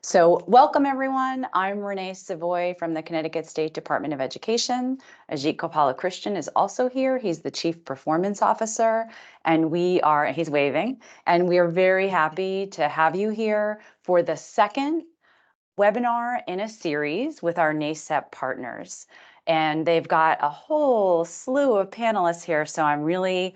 So welcome everyone. I'm Renee Savoy from the Connecticut State Department of Education. Ajit Gopala-Christian is also here. He's the Chief Performance Officer, and he's waving, and we are very happy to have you here for the second webinar in a series with our NACEP partners. And they've got a whole slew of panelists here, so I'm really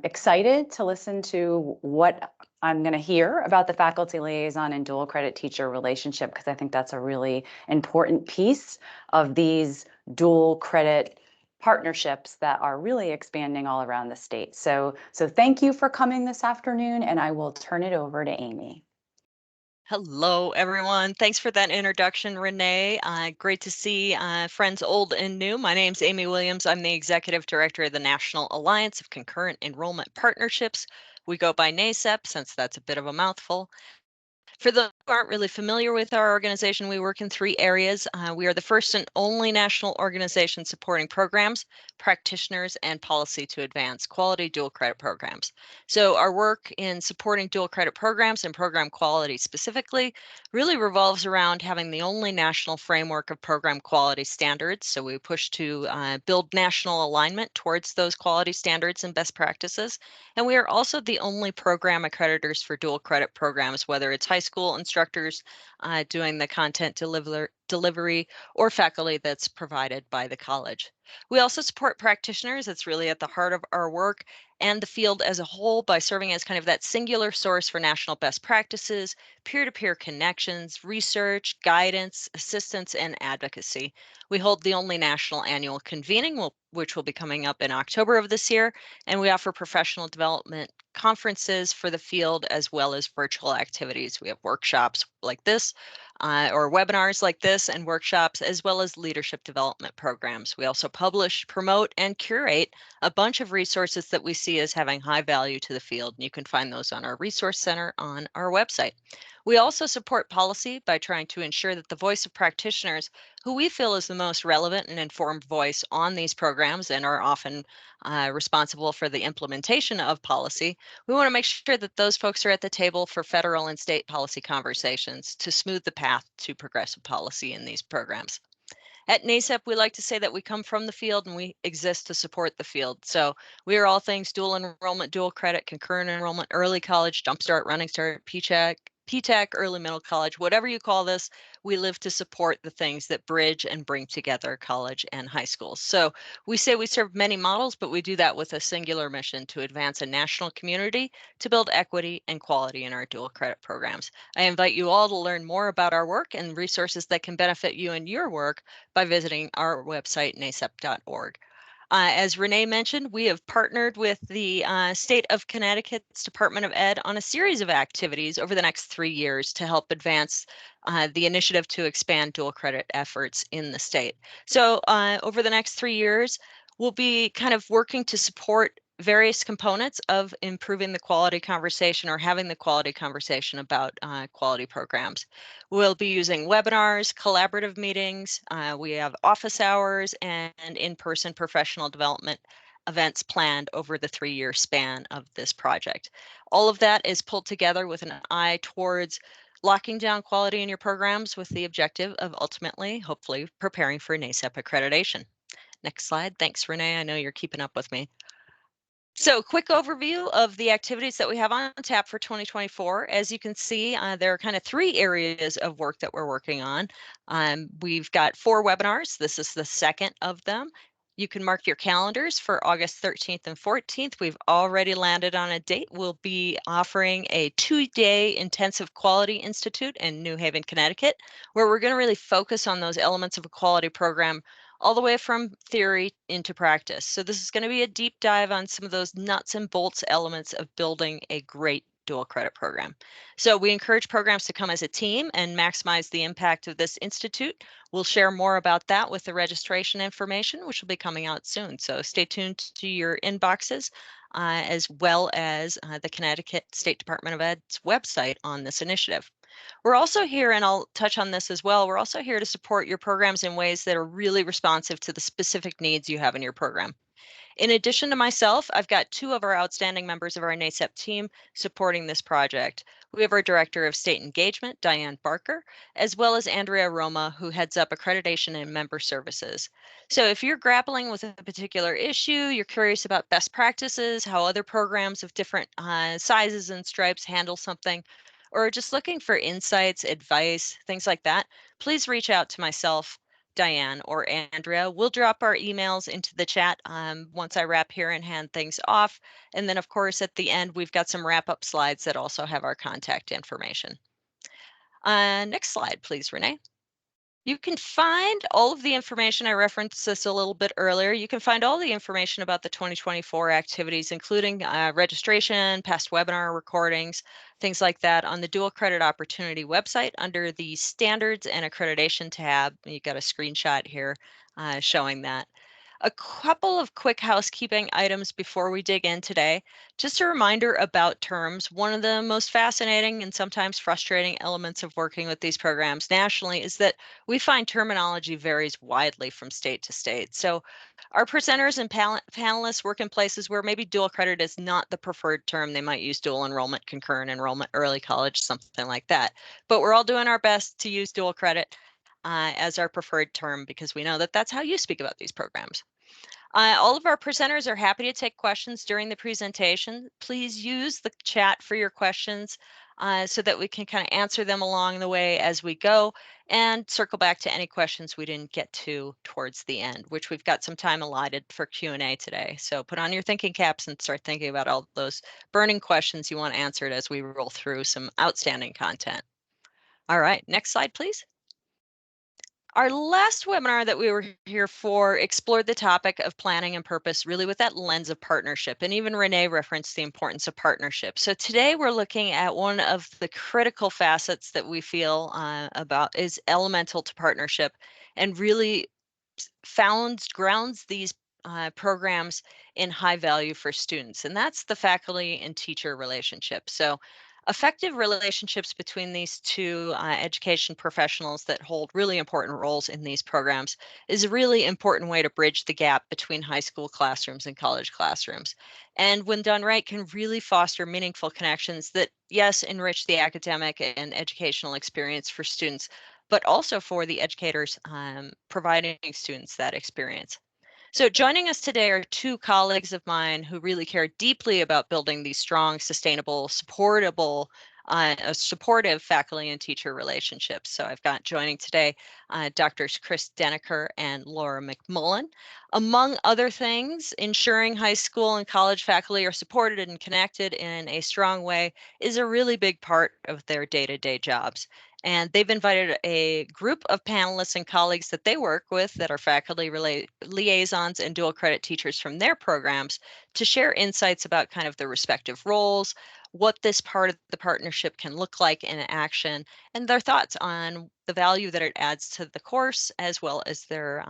excited to listen to what I'm going to hear about the faculty liaison and dual credit teacher relationship, because I think that's a really important piece of these dual credit partnerships that are really expanding all around the state. So thank you for coming this afternoon, and I will turn it over to Amy. Hello, everyone. Thanks for that introduction, Renee. Great to see friends old and new. My name's Amy Williams. I'm the Executive Director of the National Alliance of Concurrent Enrollment Partnerships. We go by NACEP, since that's a bit of a mouthful. For those who aren't really familiar with our organization, we work in three areas. We are the first and only national organization supporting programs, practitioners, and policy to advance quality dual credit programs. So our work in supporting dual credit programs and program quality specifically really revolves around having the only national framework of program quality standards. So we push to build national alignment towards those quality standards and best practices. And we are also the only program accreditors for dual credit programs, whether it's high school instructors doing the content delivery or faculty that's provided by the college. We also support practitioners. It's really at the heart of our work, and the field as a whole by serving as kind of that singular source for national best practices, peer-to-peer connections, research, guidance, assistance, and advocacy. We hold the only national annual convening, which will be coming up in October of this year, and we offer professional development conferences for the field as well as virtual activities. We have workshops like this, or webinars like this, and workshops, as well as leadership development programs. We also publish, promote, and curate a bunch of resources that we see as having high value to the field. And you can find those on our resource center on our website. We also support policy by trying to ensure that the voice of practitioners, who we feel is the most relevant and informed voice on these programs and are often responsible for the implementation of policy, we want to make sure that those folks are at the table for federal and state policy conversations to smooth the path to progressive policy in these programs. At NACEP, we like to say that we come from the field and we exist to support the field. So we are all things dual enrollment, dual credit, concurrent enrollment, early college, jumpstart, running start, PTAC, early middle college, whatever you call this, we live to support the things that bridge and bring together college and high schools. So we say we serve many models, but we do that with a singular mission to advance a national community to build equity and quality in our dual credit programs. I invite you all to learn more about our work and resources that can benefit you in your work by visiting our website, nacep.org. As Renee mentioned, we have partnered with the State of Connecticut's Department of Ed on a series of activities over the next 3 years to help advance the initiative to expand dual credit efforts in the state. So over the next 3 years, we'll be kind of working to support various components of improving the quality conversation or having the quality conversation about quality programs. We'll be using webinars, collaborative meetings, we have office hours, and in-person professional development events planned over the 3-year span of this project. All of that is pulled together with an eye towards locking down quality in your programs with the objective of ultimately, hopefully, preparing for NACEP accreditation. Next slide. Thanks, Renee. I know you're keeping up with me. So quick overview of the activities that we have on tap for 2024. As you can see, there are kind of 3 areas of work that we're working on. We've got 4 webinars. This is the second of them. You can mark your calendars for August 13th and 14th. We've already landed on a date. We'll be offering a 2-day intensive quality institute in New Haven, Connecticut, where we're going to really focus on those elements of a quality program all the way from theory into practice. So this is going to be a deep dive on some of those nuts and bolts elements of building a great dual credit program. So we encourage programs to come as a team and maximize the impact of this institute. We'll share more about that with the registration information, which will be coming out soon. So stay tuned to your inboxes, as well as the Connecticut State Department of Ed's website on this initiative. We're also here, and I'll touch on this as well, we're also here to support your programs in ways that are really responsive to the specific needs you have in your program. In addition to myself, I've got 2 of our outstanding members of our NACEP team supporting this project. We have our Director of State Engagement, Diane Barker, as well as Andrea Roma, who heads up Accreditation and Member Services. So if you're grappling with a particular issue, you're curious about best practices, how other programs of different sizes and stripes handle something, or just looking for insights, advice, things like that, please reach out to myself, Diane, or Andrea. We'll drop our emails into the chat once I wrap here and hand things off. And then, of course, at the end, we've got some wrap-up slides that also have our contact information. Next slide, please, Renee. You can find all of the information. I referenced this a little bit earlier. You can find all the information about the 2024 activities, including registration, past webinar recordings, things like that on the Dual Credit Opportunity website under the Standards and Accreditation tab. You've got a screenshot here showing that. A couple of quick housekeeping items before we dig in today. Just a reminder about terms. One of the most fascinating and sometimes frustrating elements of working with these programs nationally is that we find terminology varies widely from state to state. So our presenters and panelists work in places where maybe dual credit is not the preferred term. They might use dual enrollment, concurrent enrollment, early college, something like that. But we're all doing our best to use dual credit as our preferred term because we know that that's how you speak about these programs. All of our presenters are happy to take questions during the presentation. Please use the chat for your questions so that we can kind of answer them along the way as we go and circle back to any questions we didn't get to towards the end, which we've got some time allotted for Q&A today. So put on your thinking caps and start thinking about all those burning questions you want answered as we roll through some outstanding content. All right, next slide, please. Our last webinar that we were here for explored the topic of planning and purpose really with that lens of partnership. And even Renee referenced the importance of partnership. So today we're looking at one of the critical facets that we feel about is elemental to partnership and really grounds these programs in high value for students. And that's the faculty and teacher relationship. So effective relationships between these two education professionals that hold really important roles in these programs is a really important way to bridge the gap between high school classrooms and college classrooms. And when done right, can really foster meaningful connections that, yes, enrich the academic and educational experience for students, but also for the educators providing students that experience. So joining us today are two colleagues of mine who really care deeply about building these strong, sustainable, supportive faculty and teacher relationships. So I've got joining today Drs. Chris Deniker and Laura McMullen. Among other things, ensuring high school and college faculty are supported and connected in a strong way is a really big part of their day-to-day jobs. And they've invited a group of panelists and colleagues that they work with that are faculty liaisons and dual credit teachers from their programs to share insights about kind of their respective roles, what this part of the partnership can look like in action, and their thoughts on the value that it adds to the course as well as their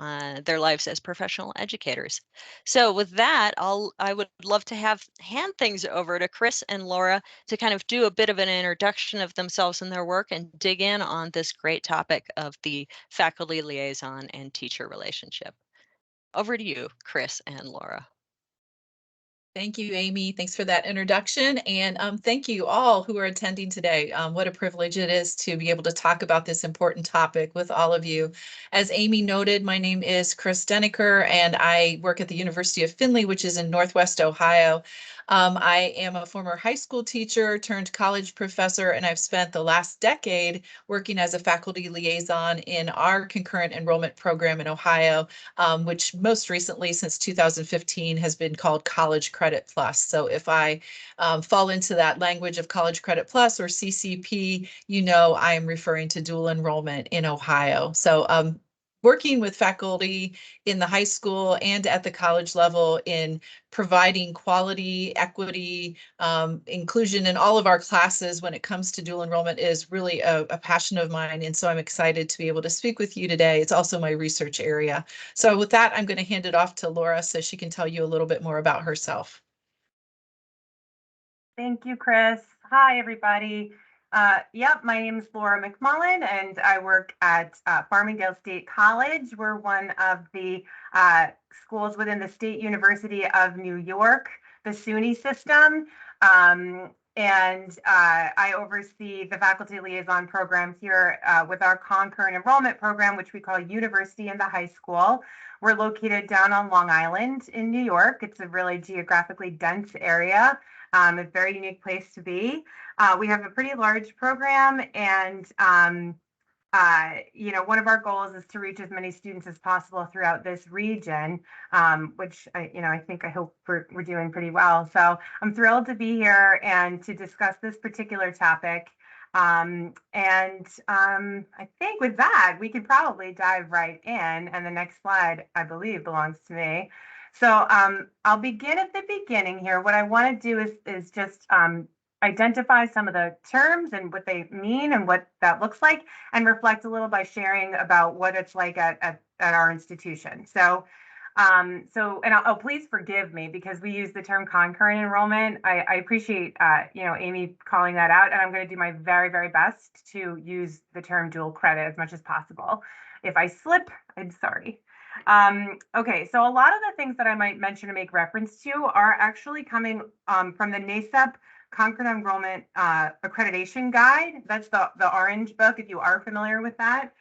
lives as professional educators. So with that, I would love to hand things over to Chris and Laura to kind of do a bit of an introduction of themselves and their work and dig in on this great topic of the faculty liaison and teacher relationship. Over to you, Chris and Laura. Thank you, Amy. Thanks for that introduction. And thank you all who are attending today. What a privilege it is to be able to talk about this important topic with all of you. As Amy noted, my name is Chris Deniker, and I work at the University of Findlay, which is in Northwest Ohio. I am a former high school teacher turned college professor, and I've spent the last decade working as a faculty liaison in our concurrent enrollment program in Ohio, which most recently, since 2015, has been called College Credit Plus. So if I fall into that language of College Credit Plus or CCP, you know I am referring to dual enrollment in Ohio. So working with faculty in the high school and at the college level in providing quality, equity, inclusion in all of our classes when it comes to dual enrollment is really a passion of mine. And so I'm excited to be able to speak with you today. It's also my research area. So with that, I'm going to hand it off to Laura so she can tell you a little bit more about herself. Thank you, Chris. Hi, everybody. My name is Laura McMullen, and I work at Farmingdale State College. We're one of the schools within the State University of New York, the SUNY system. and I oversee the faculty liaison program here with our concurrent enrollment program, which we call University in the High School. We're located down on Long Island in New York. It's a really geographically dense area, a very unique place to be. We have a pretty large program, and one of our goals is to reach as many students as possible throughout this region, which I hope we're doing pretty well. So I'm thrilled to be here and to discuss this particular topic. I think with that, we could probably dive right in. And the next slide, I believe, belongs to me. So I'll begin at the beginning here. What I want to do is just identify some of the terms and what they mean and what that looks like, and reflect a little by sharing about what it's like at our institution. So please forgive me because we use the term concurrent enrollment. I appreciate Amy calling that out, and I'm going to do my very, very best to use the term dual credit as much as possible. If I slip, I'm sorry. Okay, so a lot of the things that I might mention or make reference to are actually coming from the NACEP Concurrent Enrollment Accreditation Guide. That's the orange book, if you are familiar with that.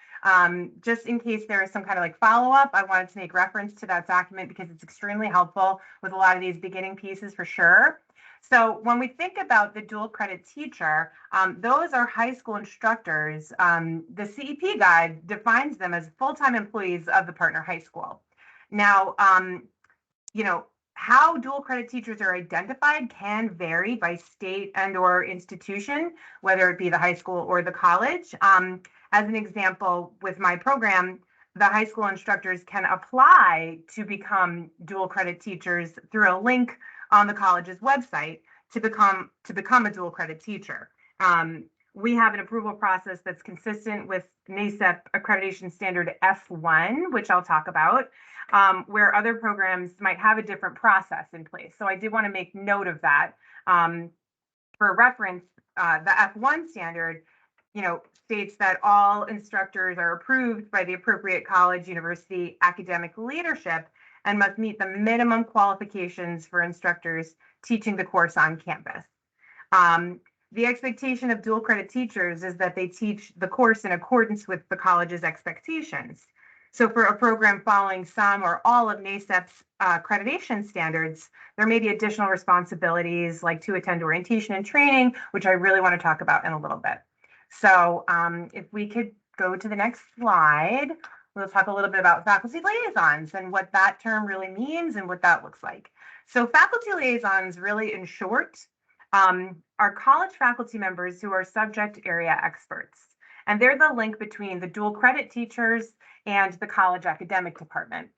Just in case there is some kind of like follow-up, I wanted to make reference to that document because it's extremely helpful with a lot of these beginning pieces for sure. So when we think about the dual credit teacher, those are high school instructors. The CEP guide defines them as full-time employees of the partner high school. Now, how dual credit teachers are identified can vary by state and or institution, whether it be the high school or the college. As an example, with my program, the high school instructors can apply to become dual credit teachers through a link on the college's website to become a dual credit teacher. We have an approval process that's consistent with NACEP accreditation standard F1, which I'll talk about, where other programs might have a different process in place. So I did want to make note of that. For reference, the F1 standard, states that all instructors are approved by the appropriate college, university, academic leadership, and must meet the minimum qualifications for instructors teaching the course on campus. The expectation of dual credit teachers is that they teach the course in accordance with the college's expectations. So for a program following some or all of NACEP's accreditation standards, there may be additional responsibilities like to attend orientation and training, which I really want to talk about in a little bit. So if we could go to the next slide, we'll talk a little bit about faculty liaisons and what that term really means and what that looks like. So faculty liaisons, really in short, are college faculty members who are subject area experts. And they're the link between the dual credit teachers and the college academic department.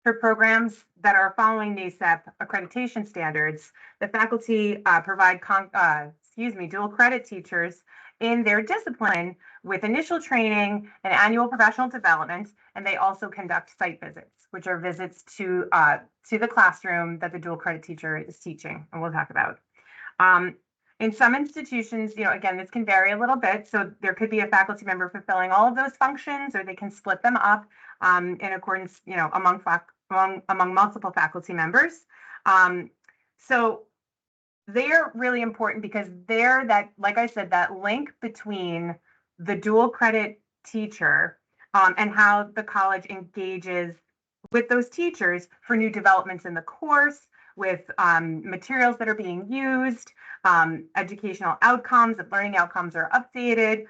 For programs that are following NACEP accreditation standards, the faculty provide dual credit teachers in their discipline with initial training and annual professional development, and they also conduct site visits, which are visits to the classroom that the dual credit teacher is teaching, and we'll talk about. In some institutions, again, this can vary a little bit. So there could be a faculty member fulfilling all of those functions, or they can split them up in accordance, among multiple faculty members. So they're really important because they're that, like I said, that link between the dual credit teacher and how the college engages with those teachers for new developments in the course, with materials that are being used, educational outcomes, if learning outcomes are updated,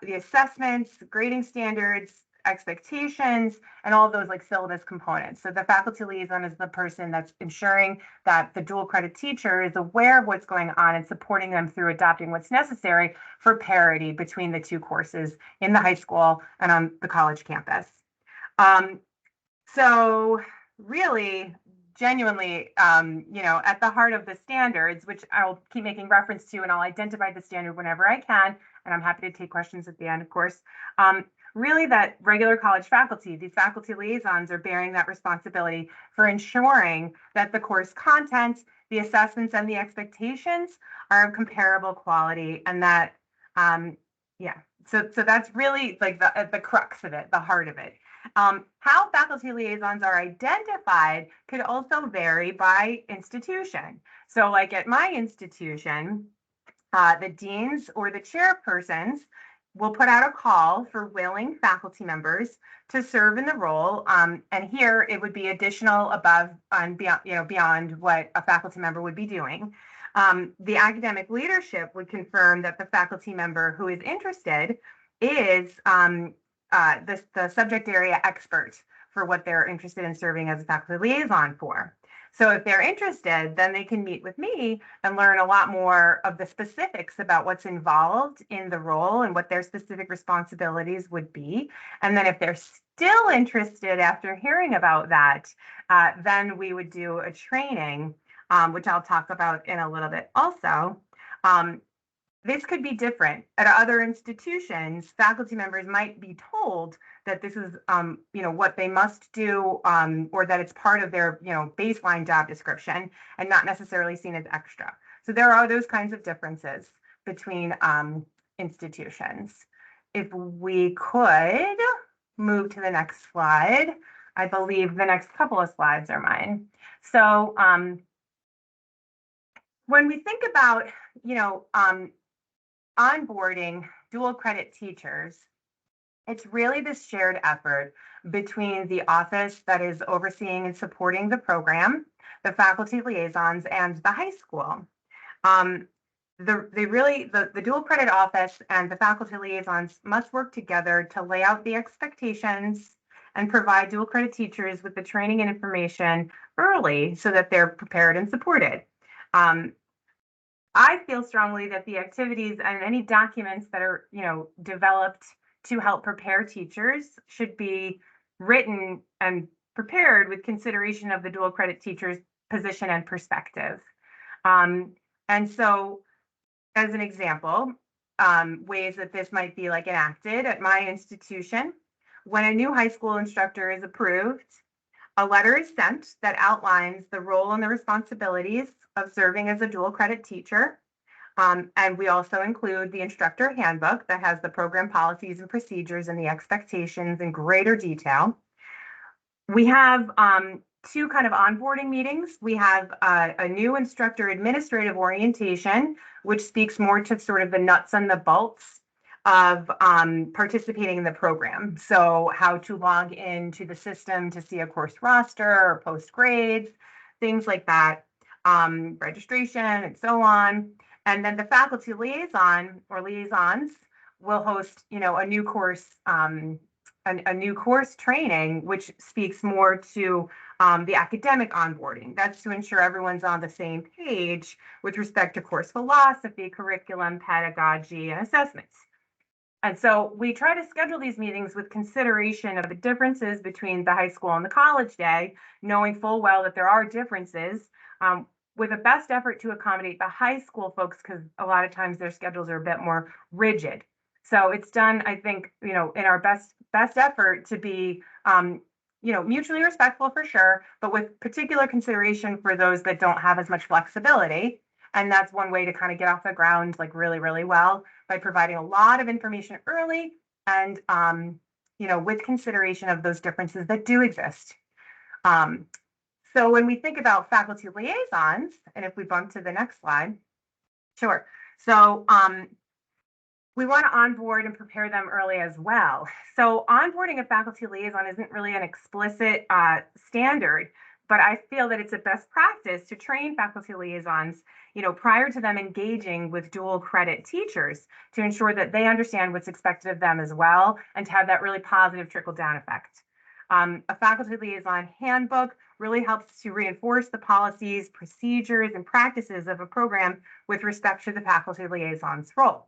the assessments, grading standards, expectations, and all of those like syllabus components. So the faculty liaison is the person that's ensuring that the dual credit teacher is aware of what's going on and supporting them through adopting what's necessary for parity between the two courses in the high school and on the college campus. So really, genuinely, at the heart of the standards, which I'll keep making reference to, and I'll identify the standard whenever I can, and I'm happy to take questions at the end, of course. Really, that regular college faculty, these faculty liaisons are bearing that responsibility for ensuring that the course content, the assessments, and the expectations are of comparable quality, and that, so that's really like the crux of it, the heart of it. How faculty liaisons are identified could also vary by institution. So like at my institution, The deans or the chairpersons will put out a call for willing faculty members to serve in the role. And here it would be additional above and beyond, beyond what a faculty member would be doing. The academic leadership would confirm that the faculty member who is interested is the subject area expert for what they're interested in serving as a faculty liaison for. So if they're interested, then they can meet with me and learn a lot more of the specifics about what's involved in the role and what their specific responsibilities would be. And then if they're still interested after hearing about that, then we would do a training, which I'll talk about in a little bit also. This could be different. At other institutions, faculty members might be told that this is, what they must do, or that it's part of their, baseline job description and not necessarily seen as extra. So there are those kinds of differences between institutions. If we could move to the next slide, I believe the next couple of slides are mine. So when we think about, onboarding dual credit teachers, it's really this shared effort between the office that is overseeing and supporting the program, the faculty liaisons, and the high school. The dual credit office and the faculty liaisons must work together to lay out the expectations and provide dual credit teachers with the training and information early so that they're prepared and supported. I feel strongly that the activities and any documents that are, developed to help prepare teachers should be written and prepared with consideration of the dual credit teacher's position and perspective. And so, as an example, ways that this might be enacted at my institution, when a new high school instructor is approved, a letter is sent that outlines the role and the responsibilities of serving as a dual credit teacher. And we also include the instructor handbook that has the program policies and procedures and the expectations in greater detail. We have two kind of onboarding meetings. We have a new instructor administrative orientation, which speaks more to sort of the nuts and the bolts of participating in the program. So how to log into the system to see a course roster or post grades, things like that, registration and so on. And then the faculty liaison or liaisons will host, a new course, a new course training, which speaks more to the academic onboarding. That's to ensure everyone's on the same page with respect to course philosophy, curriculum, pedagogy, and assessments. And so we try to schedule these meetings with consideration of the differences between the high school and the college day, knowing full well that there are differences, with a best effort to accommodate the high school folks, because a lot of times their schedules are a bit more rigid. So it's done, I think, in our best effort to be, mutually respectful for sure, but with particular consideration for those that don't have as much flexibility. And that's one way to kind of get off the ground really, really well, by providing a lot of information early and, with consideration of those differences that do exist. So when we think about faculty liaisons, and if we bump to the next slide, sure. So we want to onboard and prepare them early as well. So onboarding a faculty liaison isn't really an explicit standard, but I feel that it's a best practice to train faculty liaisons, prior to them engaging with dual credit teachers, to ensure that they understand what's expected of them as well, and to have that really positive trickle-down effect. A faculty liaison handbook really helps to reinforce the policies, procedures, and practices of a program with respect to the faculty liaison's role.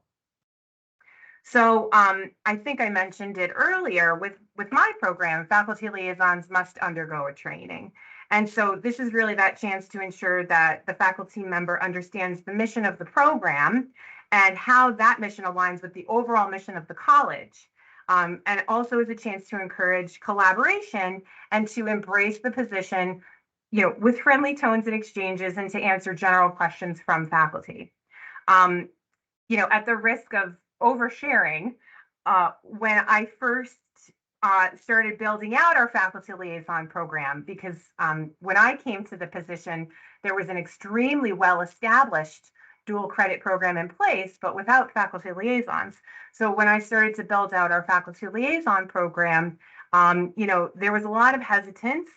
So I think I mentioned it earlier, with my program, faculty liaisons must undergo a training. And so this is really that chance to ensure that the faculty member understands the mission of the program and how that mission aligns with the overall mission of the college. And also is a chance to encourage collaboration and to embrace the position, with friendly tones and exchanges, and to answer general questions from faculty. At the risk of oversharing, when I first started building out our faculty liaison program, because when I came to the position, there was an extremely well-established dual credit program in place, but without faculty liaisons. So when I started to build out our faculty liaison program, there was a lot of hesitance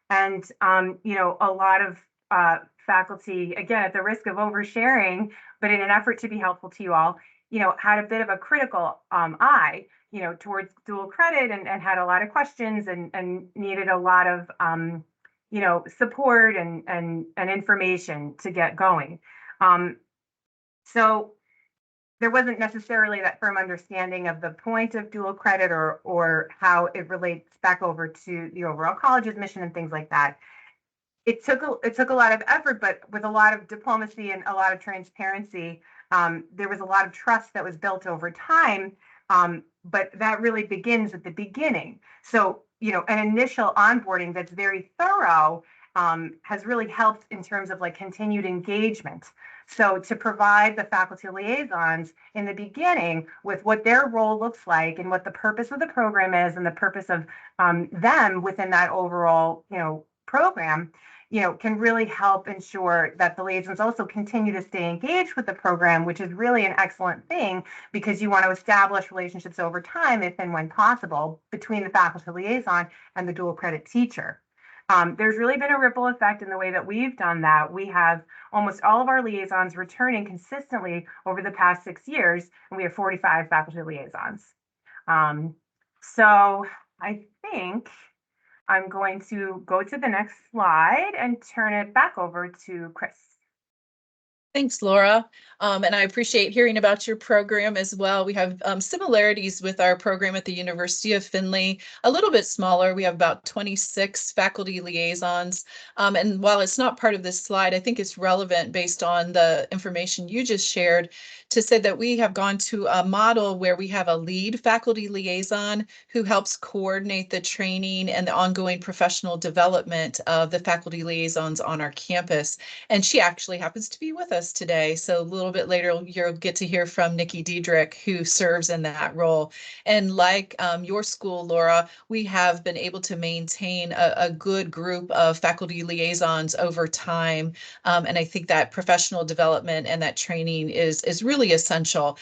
and, a lot of faculty, again, at the risk of oversharing, but in an effort to be helpful to you all, had a bit of a critical eye, towards dual credit and had a lot of questions and needed a lot of, support and information to get going. So there wasn't necessarily that firm understanding of the point of dual credit or how it relates back over to the overall college's mission and things like that. It took a lot of effort, but with a lot of diplomacy and a lot of transparency, there was a lot of trust that was built over time. But that really begins at the beginning. So, an initial onboarding that's very thorough has really helped in terms of like continued engagement. So to provide the faculty liaisons in the beginning with what their role looks like and what the purpose of the program is and the purpose of them within that overall, program, can really help ensure that the liaisons also continue to stay engaged with the program, which is really an excellent thing because you want to establish relationships over time, if and when possible, between the faculty liaison and the dual credit teacher. There's really been a ripple effect in the way that we've done that. We have almost all of our liaisons returning consistently over the past 6 years, and we have 45 faculty liaisons. So I think I'm going to go to the next slide and turn it back over to Chris. Thanks, Laura. And I appreciate hearing about your program as well. We have similarities with our program at the University of Findlay, a little bit smaller. We have about 26 faculty liaisons. And while it's not part of this slide, I think it's relevant based on the information you just shared to say that we have gone to a model where we have a lead faculty liaison who helps coordinate the training and the ongoing professional development of the faculty liaisons on our campus. And she actually happens to be with us today. So a little bit later, you'll get to hear from Nikki Diedrich, who serves in that role. And like your school, Laura, we have been able to maintain a good group of faculty liaisons over time. And I think that professional development and that training is really essential.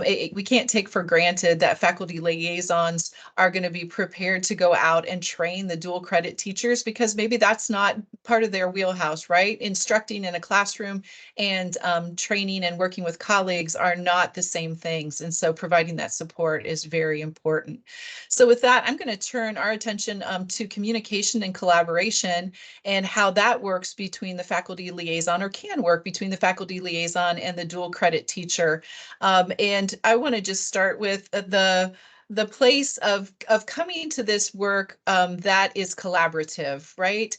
We can't take for granted that faculty liaisons are going to be prepared to go out and train the dual credit teachers because maybe that's not part of their wheelhouse, right? Instructing in a classroom and training and working with colleagues are not the same things. And so providing that support is very important. So with that, I'm going to turn our attention to communication and collaboration and how that works between the faculty liaison or can work between the faculty liaison and the dual credit teacher. And I want to just start with the place of coming to this work that is collaborative, right?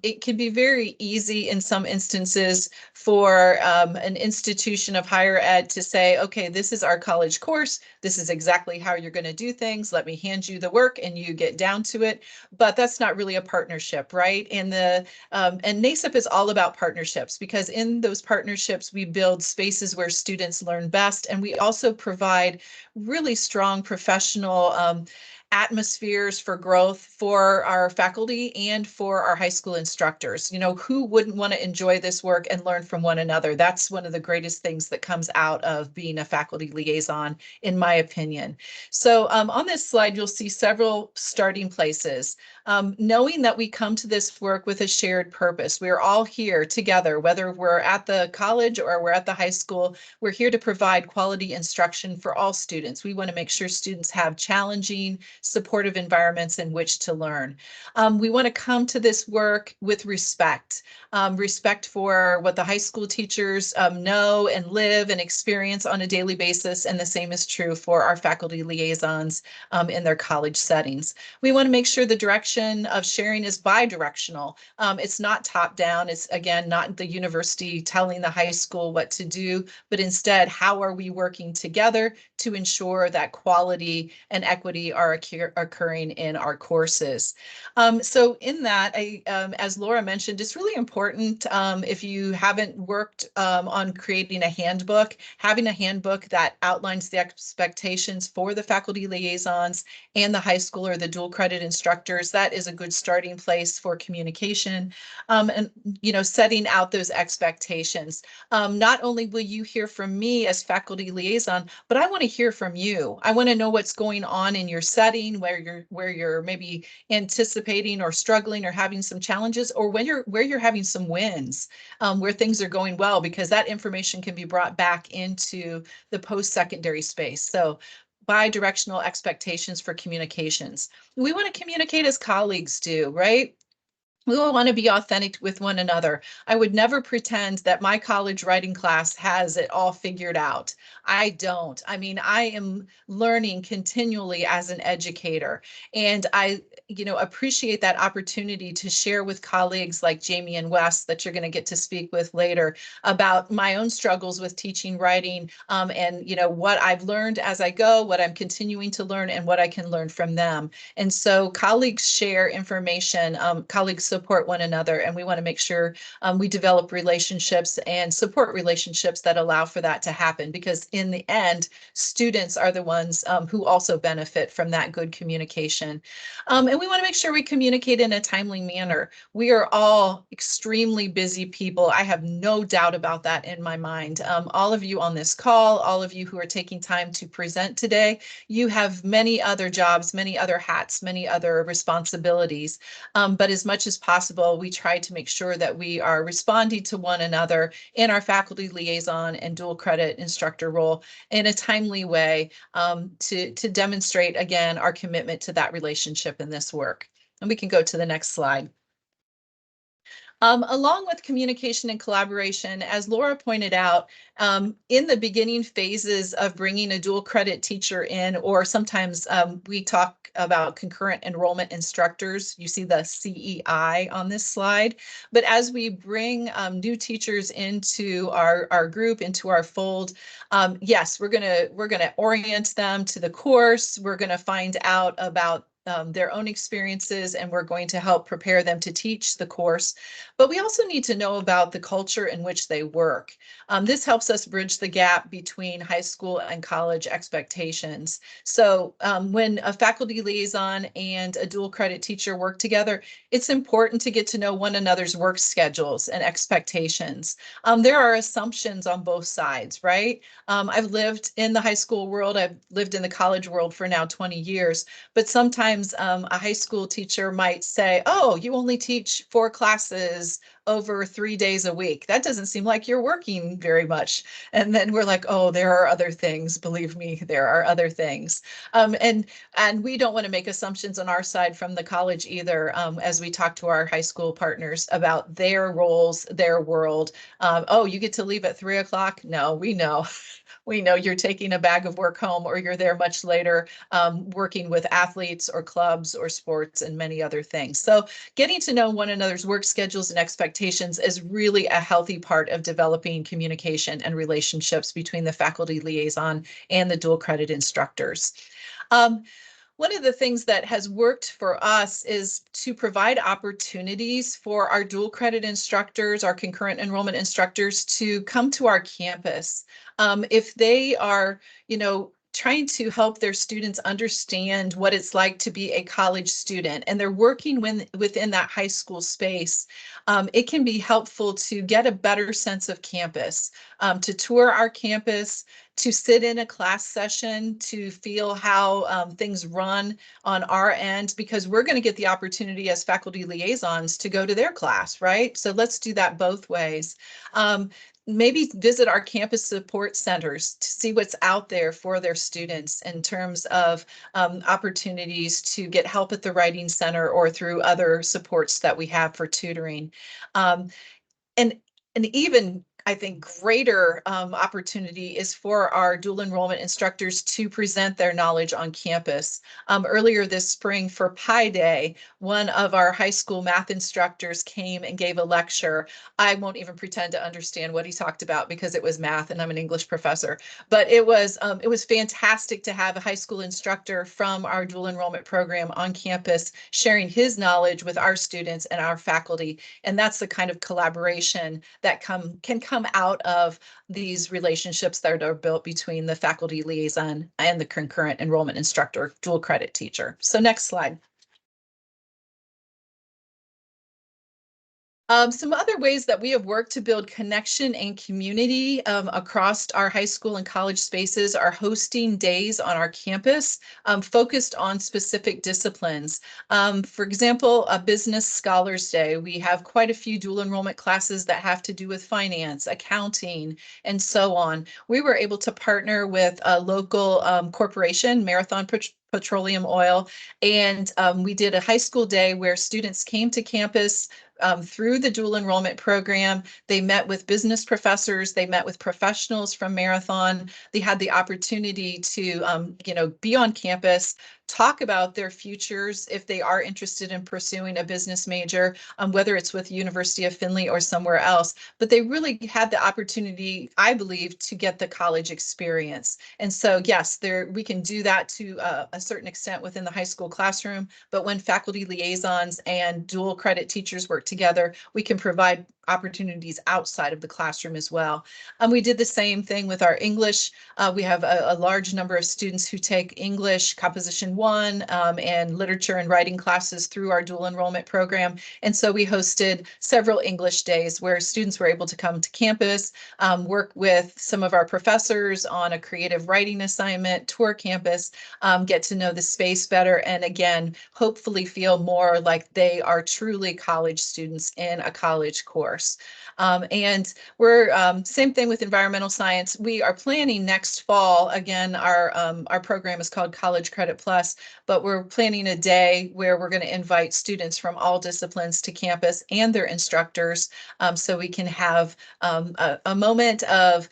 It can be very easy in some instances for an institution of higher ed to say, okay, this is our college course. This is exactly how you're going to do things. Let me hand you the work and you get down to it. But that's not really a partnership, right? And NACEP is all about partnerships because in those partnerships, we build spaces where students learn best. And we also provide really strong professional atmospheres for growth for our faculty and for our high school instructors. Who wouldn't want to enjoy this work and learn from one another? That's one of the greatest things that comes out of being a faculty liaison, in my opinion. So on this slide, you'll see several starting places. Knowing that we come to this work with a shared purpose. We're all here together, whether we're at the college or we're at the high school. We're here to provide quality instruction for all students. We want to make sure students have challenging, supportive environments in which to learn. We want to come to this work with respect, respect for what the high school teachers know and live and experience on a daily basis. And the same is true for our faculty liaisons in their college settings. We want to make sure the direction of sharing is bi-directional. It's not top down. It's, again, not the university telling the high school what to do, but instead, how are we working together to ensure that quality and equity are accumulated occurring in our courses. So in that, as Laura mentioned, it's really important if you haven't worked on creating a handbook, having a handbook that outlines the expectations for the faculty liaisons and the high school or the dual credit instructors. That is a good starting place for communication and, setting out those expectations. Not only will you hear from me as faculty liaison, but I want to hear from you. I want to know what's going on in your setting, where you're maybe anticipating or struggling or having some challenges, or where you're having some wins, where things are going well, because that information can be brought back into the post-secondary space. So bi-directional expectations for communications. We want to communicate as colleagues do, right? We will want to be authentic with one another. I would never pretend that my college writing class has it all figured out. I don't. I mean, I am learning continually as an educator, and I, appreciate that opportunity to share with colleagues like Jamie and Wes that you're going to get to speak with later about my own struggles with teaching writing, and what I've learned as I go, what I'm continuing to learn, and what I can learn from them. And so colleagues share information, colleagues support one another, and we want to make sure we develop relationships and support relationships that allow for that to happen, because in the end, students are the ones who also benefit from that good communication. And we want to make sure we communicate in a timely manner. We are all extremely busy people. I have no doubt about that in my mind. All of you on this call, all of you who are taking time to present today, you have many other jobs, many other hats, many other responsibilities. But as much as possible, we try to make sure that we are responding to one another in our faculty liaison and dual credit instructor role in a timely way, to demonstrate, again, our commitment to that relationship in this work. And we can go to the next slide. Along with communication and collaboration, as Laura pointed out, in the beginning phases of bringing a dual credit teacher in, or sometimes we talk about concurrent enrollment instructors. You see the CEI on this slide. But as we bring new teachers into our group, into our fold, yes, we're gonna orient them to the course. We're gonna find out about their own experiences, and we're going to help prepare them to teach the course. But we also need to know about the culture in which they work. This helps us bridge the gap between high school and college expectations. So when a faculty liaison and a dual credit teacher work together, it's important to get to know one another's work schedules and expectations. There are assumptions on both sides, right? I've lived in the high school world, I've lived in the college world for now 20 years, but sometimes a high school teacher might say, oh, you only teach 4 classes over 3 days a week. That doesn't seem like you're working very much. And then we're like, oh, there are other things. Believe me, there are other things. And we don't want to make assumptions on our side from the college either, as we talk to our high school partners about their roles, their world. Oh, you get to leave at 3 o'clock? No, we know. We know you're taking a bag of work home, or you're there much later, working with athletes or clubs or sports and many other things. So getting to know one another's work schedules and expectations is really a healthy part of developing communication and relationships between the faculty liaison and the dual credit instructors. One of the things that has worked for us is to provide opportunities for our dual credit instructors, our concurrent enrollment instructors, to come to our campus. If they are, trying to help their students understand what it's like to be a college student, and they're working within that high school space, it can be helpful to get a better sense of campus, to tour our campus, to sit in a class session, to feel how things run on our end, because we're going to get the opportunity as faculty liaisons to go to their class, right? So let's do that both ways. Maybe visit our campus support centers to see what's out there for their students in terms of opportunities to get help at the Writing Center or through other supports that we have for tutoring. And even I think, greater opportunity is for our dual enrollment instructors to present their knowledge on campus. Earlier this spring for Pi Day, one of our high school math instructors came and gave a lecture. I won't even pretend to understand what he talked about because it was math and I'm an English professor. But it was fantastic to have a high school instructor from our dual enrollment program on campus sharing his knowledge with our students and our faculty. And that's the kind of collaboration that can come out of these relationships that are built between the faculty liaison and the concurrent enrollment instructor, dual credit teacher. So next slide. Some other ways that we have worked to build connection and community across our high school and college spaces are hosting days on our campus focused on specific disciplines. For example, a Business Scholars Day. We have quite a few dual enrollment classes that have to do with finance, accounting, and so on. We were able to partner with a local corporation, Marathon Petroleum Oil, and we did a high school day where students came to campus through the dual enrollment program. They met with business professors, they met with professionals from Marathon. They had the opportunity to, be on campus, talk about their futures if they are interested in pursuing a business major, whether it's with University of Findlay or somewhere else. But they really had the opportunity, I believe, to get the college experience. And so, yes, we can do that to a certain extent within the high school classroom. But when faculty liaisons and dual credit teachers work together, we can provide opportunities outside of the classroom as well. We did the same thing with our English. We have a large number of students who take English Composition 1 and literature and writing classes through our dual enrollment program. And so we hosted several English days where students were able to come to campus, work with some of our professors on a creative writing assignment, tour campus, get to know the space better, and again, hopefully feel more like they are truly college students in a college course. And we're same thing with environmental science. We are planning next fall. Again, our program is called College Credit Plus, but we're planning a day where we're going to invite students from all disciplines to campus and their instructors, so we can have a moment of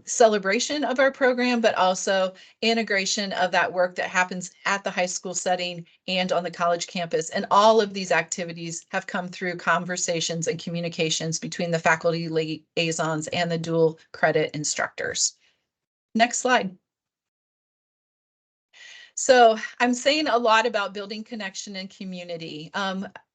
celebration of our program, but also integration of that work that happens at the high school setting and on the college campus. And all of these activities have come through conversations and communications between the faculty liaisons and the dual credit instructors. Next slide. So I'm saying a lot about building connection and community.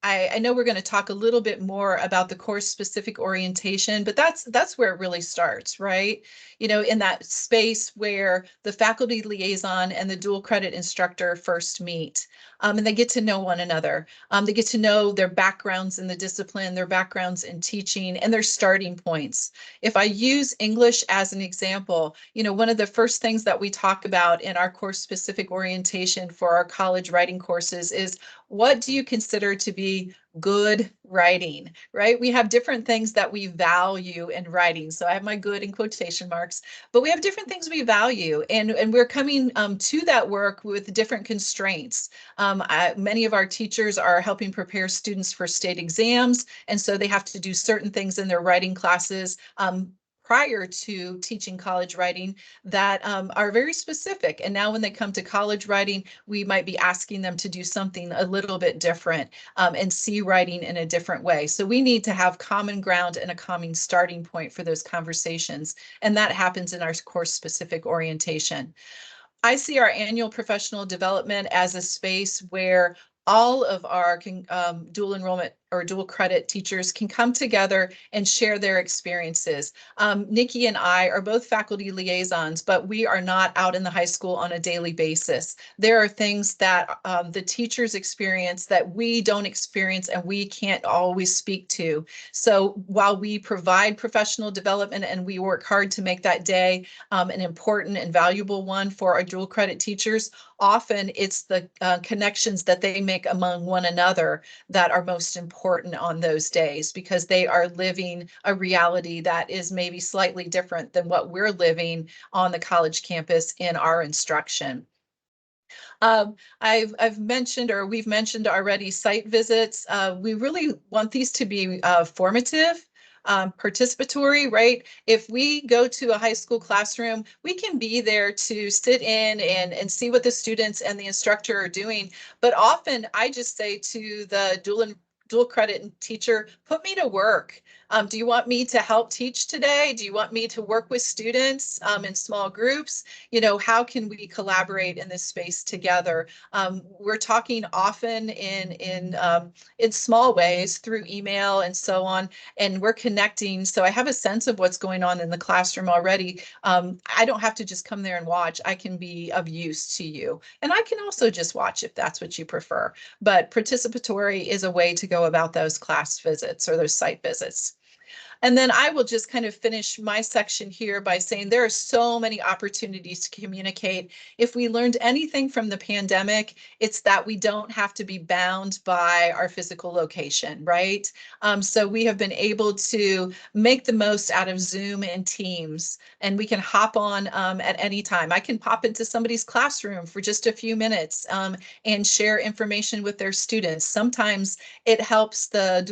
I know we're going to talk a little bit more about the course specific orientation, but that's where it really starts, right? In that space where the faculty liaison and the dual credit instructor first meet, and they get to know one another. They get to know their backgrounds in the discipline, their backgrounds in teaching, and their starting points. If I use English as an example, one of the first things that we talk about in our course specific orientation for our college writing courses is, what do you consider to be good writing, right? We have different things that we value in writing. So I have my good in quotation marks, but we have different things we value, and we're coming to that work with different constraints. Many of our teachers are helping prepare students for state exams, and so they have to do certain things in their writing classes prior to teaching college writing that are very specific. And now when they come to college writing, we might be asking them to do something a little bit different and see writing in a different way. So we need to have common ground and a common starting point for those conversations. And that happens in our course specific orientation. I see our annual professional development as a space where all of our dual enrollment or dual credit teachers can come together and share their experiences. Nikki and I are both faculty liaisons, but we are not out in the high school on a daily basis. There are things that the teachers experience that we don't experience and we can't always speak to. So while we provide professional development and we work hard to make that day an important and valuable one for our dual credit teachers, often it's the connections that they make among one another that are most important on those days, because they are living a reality that is maybe slightly different than what we're living on the college campus in our instruction. I've mentioned, or we've mentioned already, site visits. We really want these to be formative. participatory, right? If we go to a high school classroom, we can be there to sit in and see what the students and the instructor are doing. But often I just say to the dual credit teacher, put me to work. Do you want me to help teach today? Do you want me to work with students in small groups? You know, how can we collaborate in this space together? We're talking often in small ways through email and so on, and we're connecting. So I have a sense of what's going on in the classroom already. I don't have to just come there and watch. I can be of use to you. And I can also just watch if that's what you prefer. But participatory is a way to go about those class visits or those site visits. And then I will just kind of finish my section here by saying there are so many opportunities to communicate. If we learned anything from the pandemic, it's that we don't have to be bound by our physical location, right? So we have been able to make the most out of Zoom and Teams, and we can hop on at any time. I can pop into somebody's classroom for just a few minutes and share information with their students. Sometimes it helps the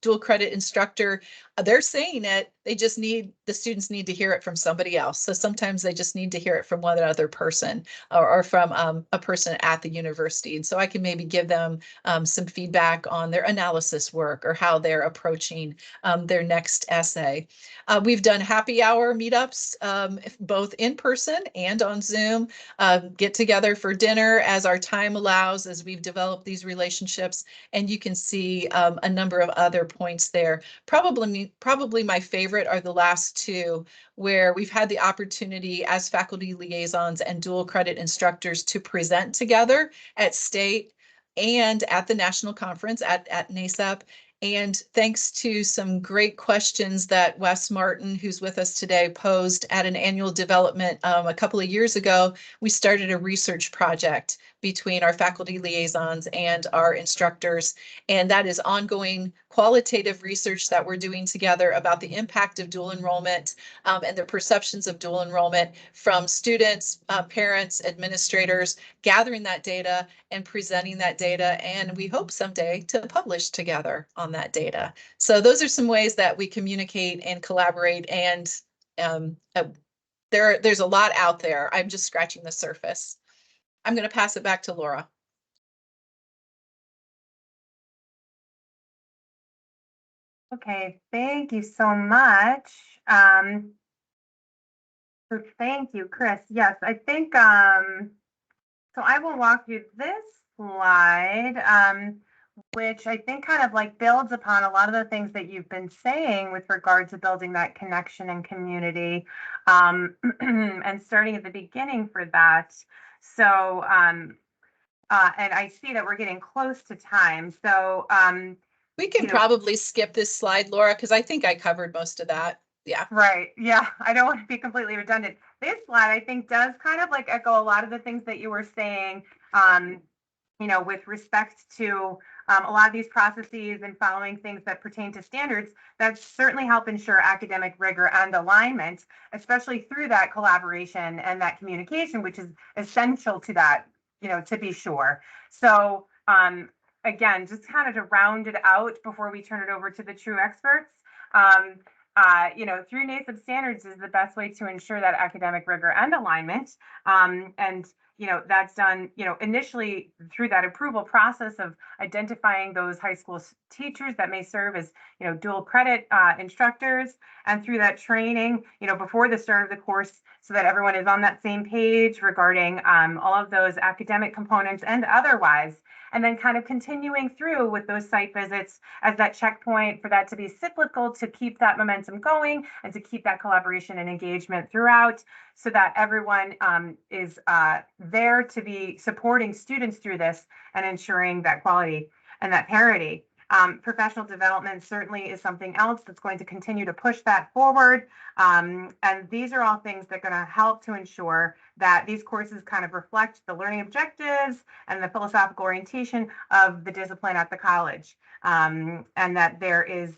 dual credit instructor. They're saying it, the students need to hear it from somebody else. So sometimes they just need to hear it from one other person or from a person at the university. And so I can maybe give them some feedback on their analysis work or how they're approaching their next essay. We've done happy hour meetups, both in person and on Zoom, get together for dinner as our time allows, as we've developed these relationships. And you can see a number of other points there. Probably my favorite are the last two, where we've had the opportunity as faculty liaisons and dual credit instructors to present together at state and at the national conference at NACEP. And thanks to some great questions that Wes Martin, who's with us today, posed at an annual development a couple of years ago, we started a research project between our faculty liaisons and our instructors. And that is ongoing qualitative research that we're doing together about the impact of dual enrollment and the perceptions of dual enrollment from students, parents, administrators, gathering that data and presenting that data. And we hope someday to publish together on that data. So those are some ways that we communicate and collaborate. And there's a lot out there. I'm just scratching the surface. I'm going to pass it back to Laura. Okay, thank you so much. So thank you, Chris. Yes, I think, so I will walk through this slide, which I think kind of like builds upon a lot of the things that you've been saying with regard to building that connection and community, and starting at the beginning for that. So, and I see that we're getting close to time. So, we can probably skip this slide, Laura, because I think I covered most of that. Yeah. Right. Yeah. I don't want to be completely redundant. This slide, I think, does kind of like echo a lot of the things that you were saying, with respect to a lot of these processes and following things that pertain to standards that certainly help ensure academic rigor and alignment, especially through that collaboration and that communication, which is essential to that, to be sure. So, again, just kind of to round it out before we turn it over to the true experts, through NACEP standards is the best way to ensure that academic rigor and alignment. And that's done, initially through that approval process of identifying those high school teachers that may serve as, dual credit instructors, and through that training, before the start of the course, so that everyone is on that same page regarding all of those academic components and otherwise. And then kind of continuing through with those site visits as that checkpoint for that to be cyclical, to keep that momentum going and to keep that collaboration and engagement throughout, so that everyone is there to be supporting students through this and ensuring that quality and that parity. Professional development certainly is something else that's going to continue to push that forward. And these are all things that are going to help to ensure that these courses kind of reflect the learning objectives and the philosophical orientation of the discipline at the college. And that there is,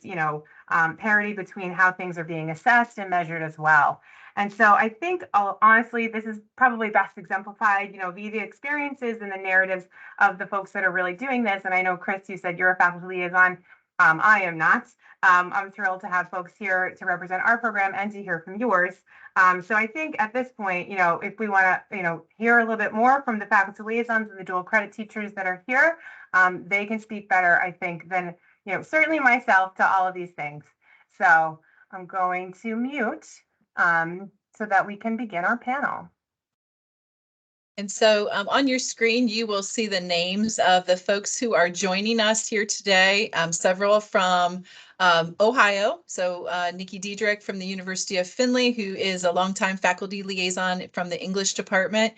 parity between how things are being assessed and measured as well. And so I think, honestly, this is probably best exemplified, via the experiences and the narratives of the folks that are really doing this. And I know, Chris, you said you're a faculty liaison. I am not. I'm thrilled to have folks here to represent our program and to hear from yours. So I think at this point, if we want to, hear a little bit more from the faculty liaisons and the dual credit teachers that are here, they can speak better, I think, than, certainly myself to all of these things. So I'm going to mute so that we can begin our panel. And so on your screen, you will see the names of the folks who are joining us here today, several from Ohio. So Nikki Diedrich from the University of Findlay, who is a longtime faculty liaison from the English department.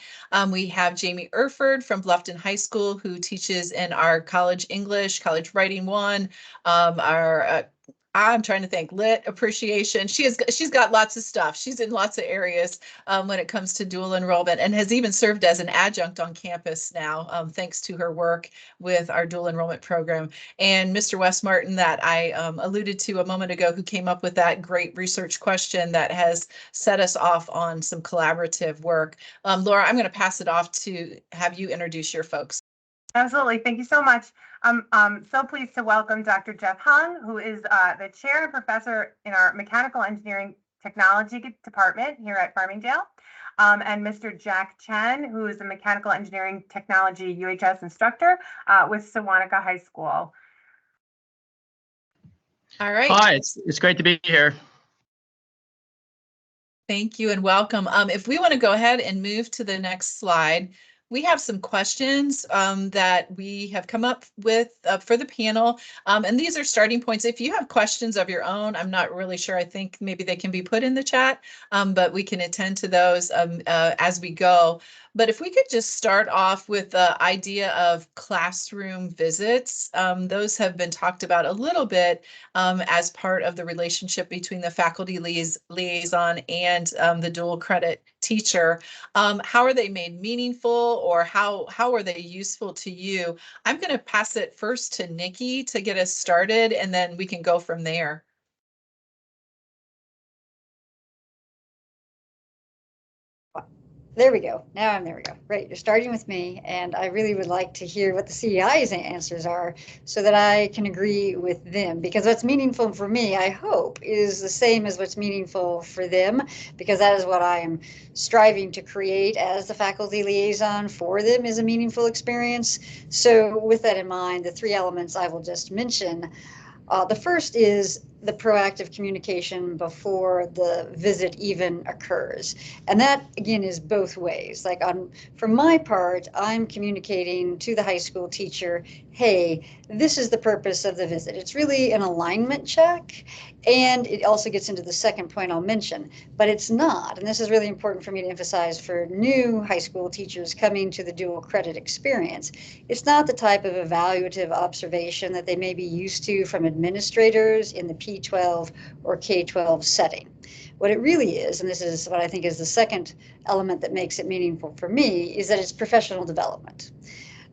We have Jamie Erford from Bluffton High School, who teaches in our college English, college writing one, our I'm trying to think, lit appreciation. She's got lots of stuff. She's in lots of areas when it comes to dual enrollment, and has even served as an adjunct on campus now, thanks to her work with our dual enrollment program. And Mr. Wes Martin, that I alluded to a moment ago, who came up with that great research question that has set us off on some collaborative work. Laura, I'm going to pass it off to have you introduce your folks. Absolutely. Thank you so much. I'm so pleased to welcome Dr. Jeff Hung, who is the chair and professor in our Mechanical Engineering Technology Department here at Farmingdale, and Mr. Jack Chen, who is a Mechanical Engineering Technology UHS instructor with Sewanaka High School. All right. Hi, it's great to be here. Thank you and welcome. If we want to go ahead and move to the next slide, we have some questions that we have come up with for the panel. And these are starting points. If you have questions of your own, I'm not really sure. I think maybe they can be put in the chat, but we can attend to those as we go. But if we could just start off with the idea of classroom visits, those have been talked about a little bit as part of the relationship between the faculty liaison and the dual credit teacher. How are they made meaningful, or how are they useful to you? I'm going to pass it first to Nikki to get us started, and then we can go from there. There we go. There we go. Great. You're starting with me, and I really would like to hear what the CEI's answers are so that I can agree with them, because what's meaningful for me, I hope, is the same as what's meaningful for them, because that is what I am striving to create as the faculty liaison for them, is a meaningful experience. So with that in mind, the three elements I will just mention. The first is the proactive communication before the visit even occurs. And that, again, is both ways. Like for my part, I'm communicating to the high school teacher, hey, this is the purpose of the visit. It's really an alignment check. And it also gets into the second point I'll mention, but it's not, and this is really important for me to emphasize for new high school teachers coming to the dual credit experience. It's not the type of evaluative observation that they may be used to from administrators in the P12 or K12 setting. What it really is, and this is what I think is the second element that makes it meaningful for me, is that it's professional development.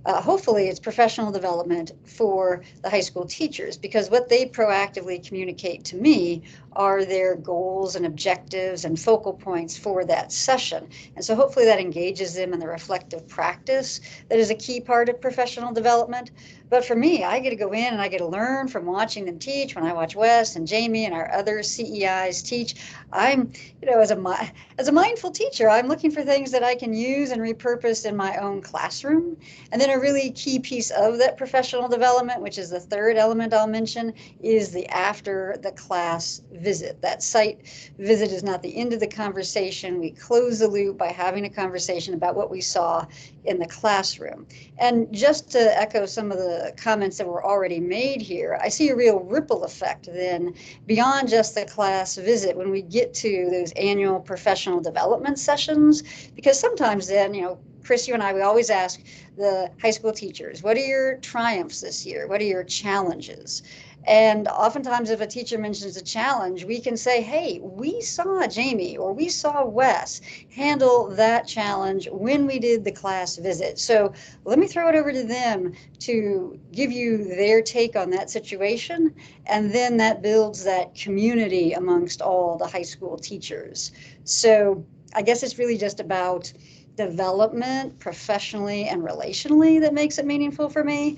Hopefully it's professional development for the high school teachers, because what they proactively communicate to me are their goals and objectives and focal points for that session. And so hopefully that engages them in the reflective practice that is a key part of professional development. But for me, I get to go in and I get to learn from watching them teach. When I watch Wes and Jamie and our other CEIs teach, I'm, as a mindful teacher, I'm looking for things that I can use and repurpose in my own classroom. And then a really key piece of that professional development, which is the third element I'll mention, is the after the class visit. That site visit is not the end of the conversation. We close the loop by having a conversation about what we saw in the classroom. And just to echo some of the comments that were already made here, I see a real ripple effect then beyond just the class visit when we get to those annual professional development sessions, because sometimes then, Chris, you and I, we always ask the high school teachers, what are your triumphs this year? What are your challenges? And oftentimes if a teacher mentions a challenge, we can say, hey, we saw Jamie or we saw Wes handle that challenge when we did the class visit. So let me throw it over to them to give you their take on that situation. And then that builds that community amongst all the high school teachers. So I guess it's really just about development professionally and relationally that makes it meaningful for me.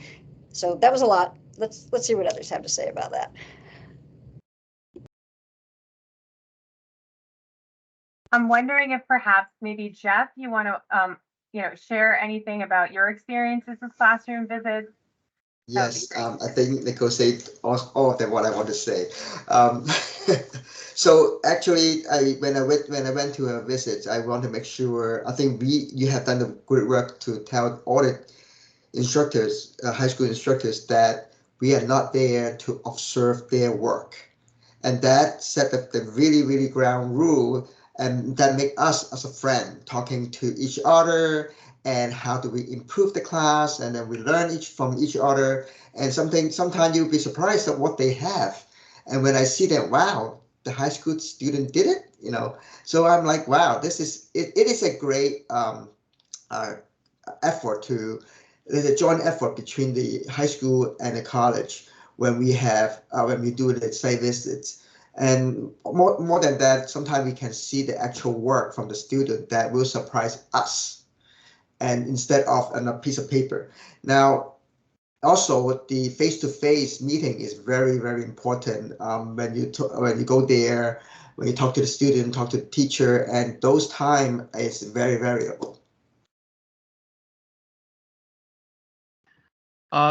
So that was a lot. let's see what others have to say about that. I'm wondering if perhaps maybe Jeff, you want to share anything about your experiences with classroom visits. Yes, I think Nicole said all of them what I want to say. Um, so actually, when I went to a visit, I want to make sure. I think you have done the good work to tell all the instructors, high school instructors, that we are not there to observe their work, and that set up the really ground rule, and that make us as a friend talking to each other, and how do we improve the class, and then we learn from each other, and sometimes you'll be surprised at what they have, and when I see that, wow, the high school student did it, so I'm like, wow, this is it is a great effort there's a joint effort between the high school and the college when we do the site visits. And more than that, sometimes we can see the actual work from the student that will surprise us, and instead of on a piece of paper. Now, also the face-to-face meeting is very important. When you go there, when you talk to the student, talk to the teacher, and those time is very variable.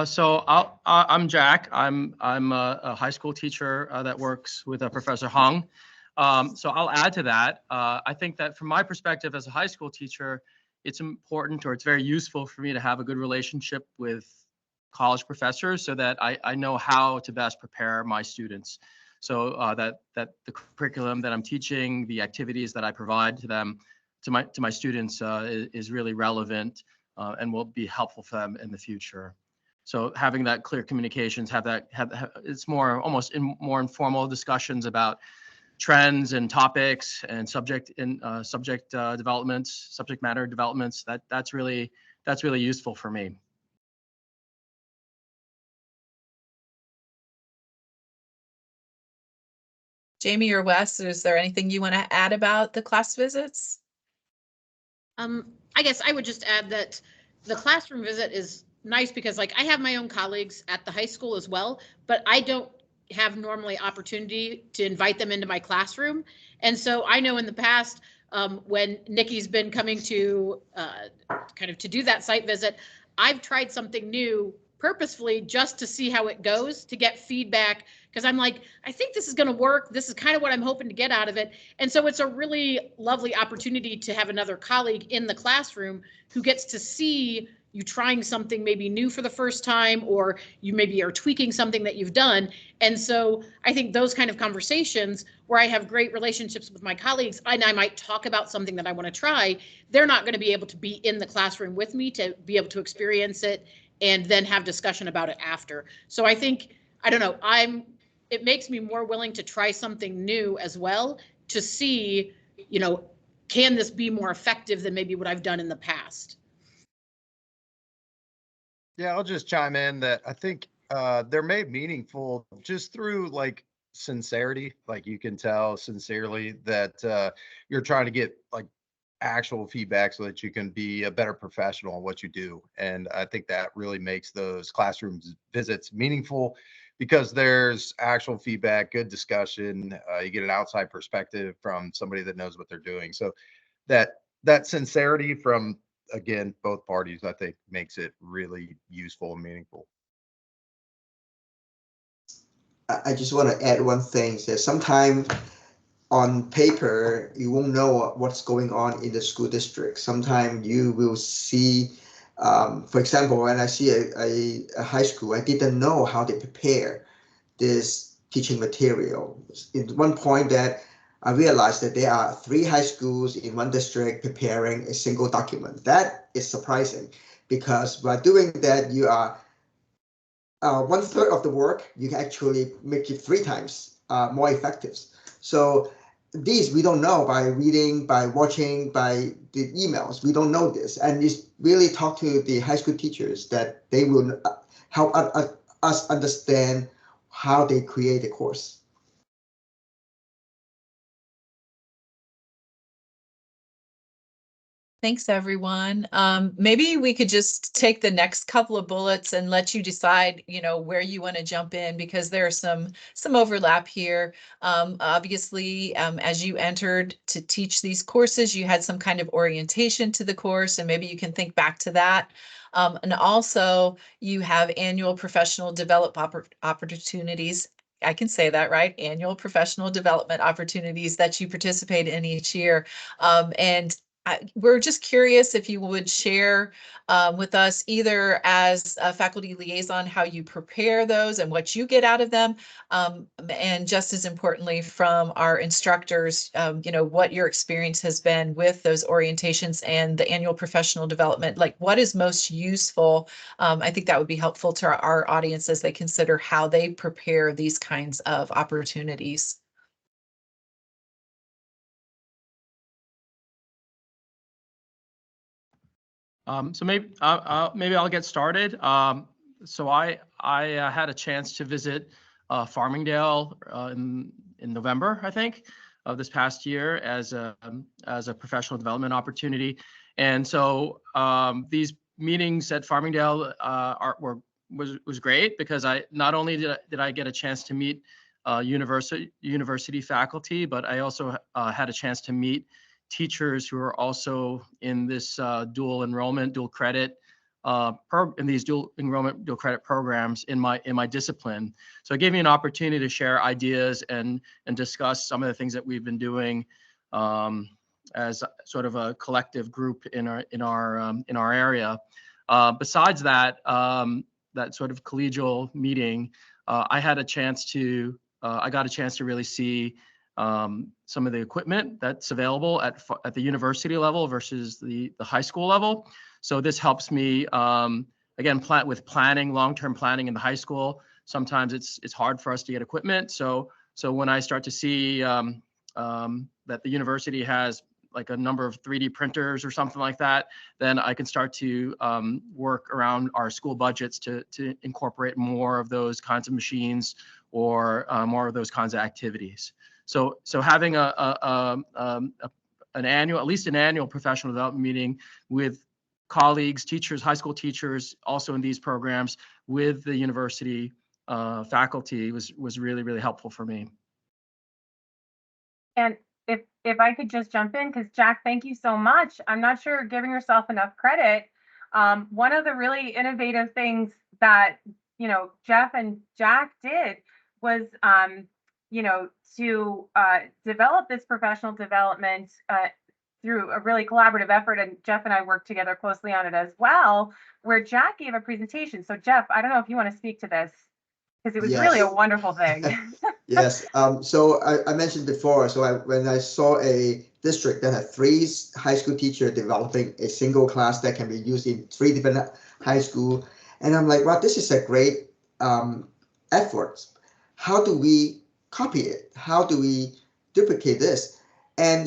So I'm Jack. I'm a high school teacher that works with Professor Hung. So I'll add to that. I think that from my perspective as a high school teacher, it's important, or it's very useful for me to have a good relationship with college professors so that I know how to best prepare my students. So that the curriculum that I'm teaching, the activities that I provide to them, to my students is really relevant and will be helpful for them in the future. So having that clear communications, it's more informal discussions about trends and topics and subject developments, subject matter developments. That's really useful for me. Jamie or Wes, is there anything you want to add about the class visits? I guess I would just add that the classroom visit is nice because, like, I have my own colleagues at the high school as well, but I don't have normally opportunity to invite them into my classroom. And so I know in the past, when Nikki's been coming to kind of to do that site visit, I've tried something new purposefully just to see how it goes, to get feedback, because I'm like, I think this is going to work. This is kind of what I'm hoping to get out of it. And so it's a really lovely opportunity to have another colleague in the classroom who gets to see you trying something maybe new for the first time, or you maybe are tweaking something that you've done. And so I think those kind of conversations where I have great relationships with my colleagues and I might talk about something that I want to try, they're not going to be able to be in the classroom with me to be able to experience it and then have discussion about it after. So I think, I don't know, it makes me more willing to try something new as well, to see, can this be more effective than maybe what I've done in the past? Yeah, I'll just chime in that I think they're made meaningful just through like sincerity. Like you can tell sincerely that you're trying to get like actual feedback so that you can be a better professional in what you do. And I think that really makes those classroom visits meaningful because there's actual feedback, good discussion. You get an outside perspective from somebody that knows what they're doing. So that sincerity from, again, both parties, I think makes it really useful and meaningful. I just want to add one thing. That sometimes on paper, you won't know what's going on in the school district. Sometimes you will see, for example, when I see a high school, I didn't know how they prepare this teaching material. In one point that I realized that there are 3 high schools in one district preparing a single document. That is surprising because by doing that, you are 1/3 of the work, you can actually make it 3 times more effective. So these we don't know by reading, by watching, by the emails. We don't know this, and it's really talk to the high school teachers that they will help us understand how they create a course. Thanks, everyone. Maybe we could just take the next couple of bullets and let you decide, where you want to jump in, because there's some overlap here. Obviously, as you entered to teach these courses, you had some kind of orientation to the course, and maybe you can think back to that. And also, you have annual professional development opportunities. I can say that, right? Annual professional development opportunities that you participate in each year. And we're just curious if you would share with us, either as a faculty liaison, how you prepare those and what you get out of them, and just as importantly from our instructors, what your experience has been with those orientations and the annual professional development. Like, what is most useful? I think that would be helpful to our audience as they consider how they prepare these kinds of opportunities. So maybe I'll get started. So I had a chance to visit Farmingdale in November, I think, of this past year as a professional development opportunity. And so these meetings at Farmingdale was great, because I not only did I get a chance to meet university faculty, but I also had a chance to meet teachers who are also in this dual credit programs in my discipline. So it gave me an opportunity to share ideas and discuss some of the things that we've been doing as sort of a collective group in our area. Besides that, that sort of collegial meeting, I got a chance to really see some of the equipment that's available at the university level versus the high school level. So this helps me, again, long-term planning in the high school. Sometimes it's hard for us to get equipment. So when I start to see that the university has like a number of 3D printers or something like that, then I can start to work around our school budgets to incorporate more of those kinds of machines or more of those kinds of activities. So having at least an annual professional development meeting with colleagues, teachers, high school teachers, also in these programs with the university faculty was really, really helpful for me. And if I could just jump in, because Jack, thank you so much. I'm not sure you're giving yourself enough credit. One of the really innovative things that, Jeff and Jack did was, to develop this professional development through a really collaborative effort. And Jeff and I worked together closely on it as well, where Jack gave a presentation. So Jeff, I don't know if you want to speak to this, because it was really a wonderful thing. Yes. So I mentioned before, so when I saw a district that had 3 high school teachers developing a single class that can be used in 3 different high school, and I'm like, wow, this is a great effort. How do we copy it? How do we duplicate this? And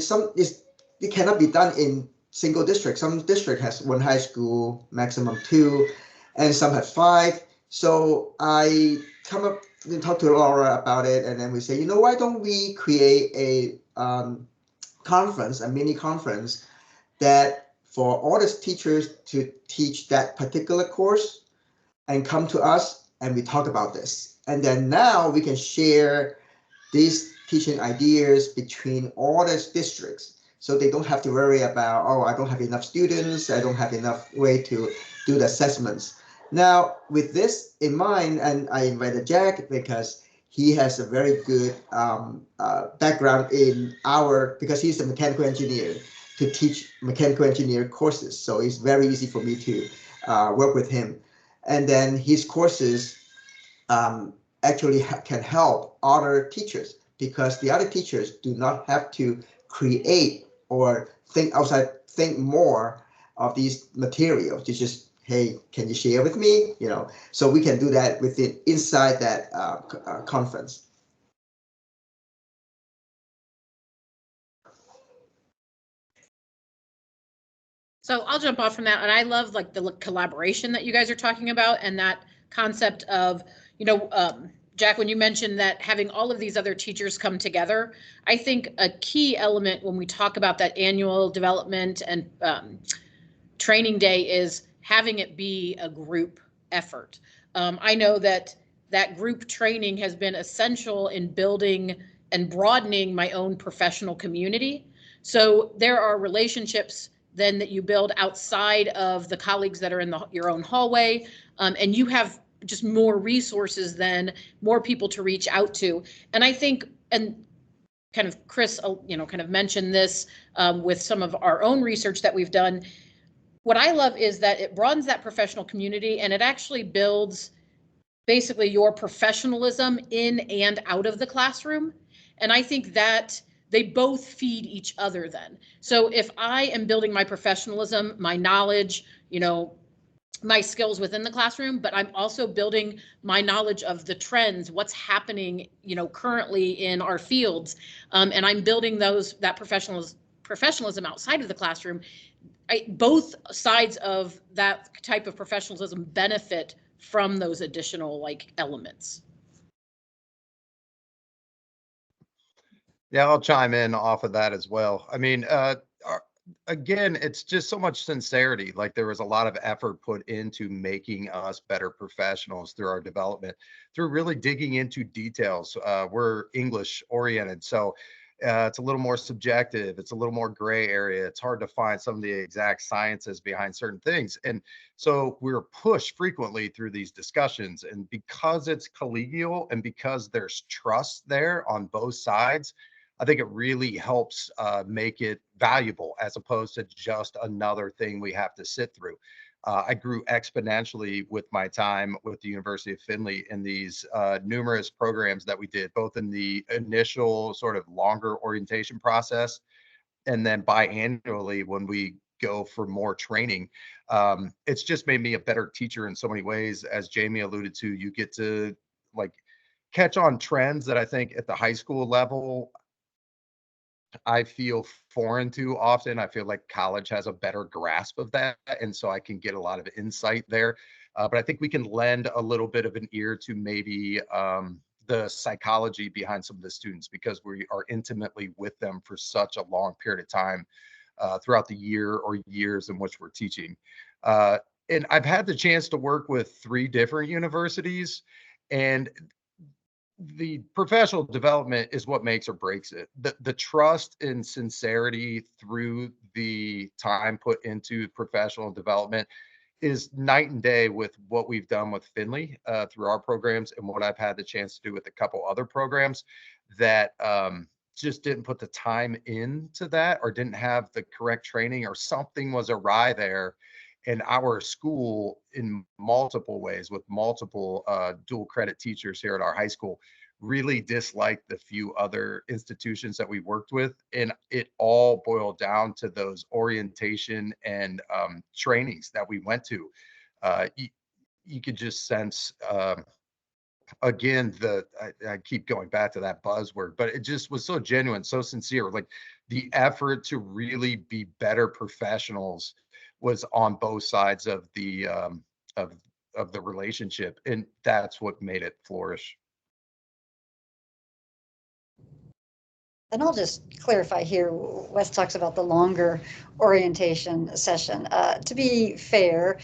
it cannot be done in single district. Some district has 1 high school, maximum 2, and some have 5. So I come up and talk to Laura about it, and then we say, why don't we create a conference, a mini conference, that for all the teachers to teach that particular course and come to us and we talk about this. And then now we can share these teaching ideas between all the districts, so they don't have to worry about, oh, I don't have enough students, I don't have enough way to do the assessments. Now, with this in mind, and I invited Jack because he has a very good background because he's a mechanical engineer, to teach mechanical engineer courses. So it's very easy for me to work with him. And then his courses actually can help other teachers, because the other teachers do not have to create or think more of these materials. It's just, hey, can you share with me? So we can do that inside that conference. So I'll jump off from that, and I love like the collaboration that you guys are talking about, and that concept of, Jack, when you mentioned that having all of these other teachers come together, I think a key element when we talk about that annual development and training day is having it be a group effort. I know that group training has been essential in building and broadening my own professional community. So there are relationships then that you build outside of the colleagues that are in your own hallway, and you have just more resources then, more people to reach out to. And I think, and kind of Chris, kind of mentioned this with some of our own research that we've done. What I love is that it broadens that professional community, and it actually builds basically your professionalism in and out of the classroom. And I think that they both feed each other then. So if I am building my professionalism, my knowledge, my skills within the classroom, but I'm also building my knowledge of the trends, what's happening, currently in our fields, and I'm building that professionalism outside of the classroom. Both sides of that type of professionalism benefit from those additional elements. Yeah, I'll chime in off of that as well. I mean, again, it's just so much sincerity. Like there was a lot of effort put into making us better professionals through our development, through really digging into details. We're English oriented, so it's a little more subjective. It's a little more gray area. It's hard to find some of the exact sciences behind certain things. And so we're pushed frequently through these discussions. And because it's collegial and because there's trust there on both sides, I think it really helps make it valuable as opposed to just another thing we have to sit through. I grew exponentially with my time with the University of Findlay in these numerous programs that we did, both in the initial sort of longer orientation process and then biannually when we go for more training. It's just made me a better teacher in so many ways. As Jamie alluded to, you get to catch on trends that I think at the high school level, I feel foreign to often. I feel like college has a better grasp of that. And so I can get a lot of insight there. But I think we can lend a little bit of an ear to maybe the psychology behind some of the students because we are intimately with them for such a long period of time throughout the year or years in which we're teaching. And I've had the chance to work with 3 different universities, and the professional development is what makes or breaks it. The trust and sincerity through the time put into professional development is night and day with what we've done with Findlay through our programs and what I've had the chance to do with a couple other programs that just didn't put the time into that or didn't have the correct training or something was awry there. And our school, in multiple ways, with multiple dual credit teachers here at our high school, really disliked the few other institutions that we worked with. And it all boiled down to those orientation and trainings that we went to. You could just sense, again, I keep going back to that buzzword, but it just was so genuine, so sincere. Like the effort to really be better professionals was on both sides of the relationship, and that's what made it flourish. And I'll just clarify here, Wes talks about the longer orientation session. To be fair,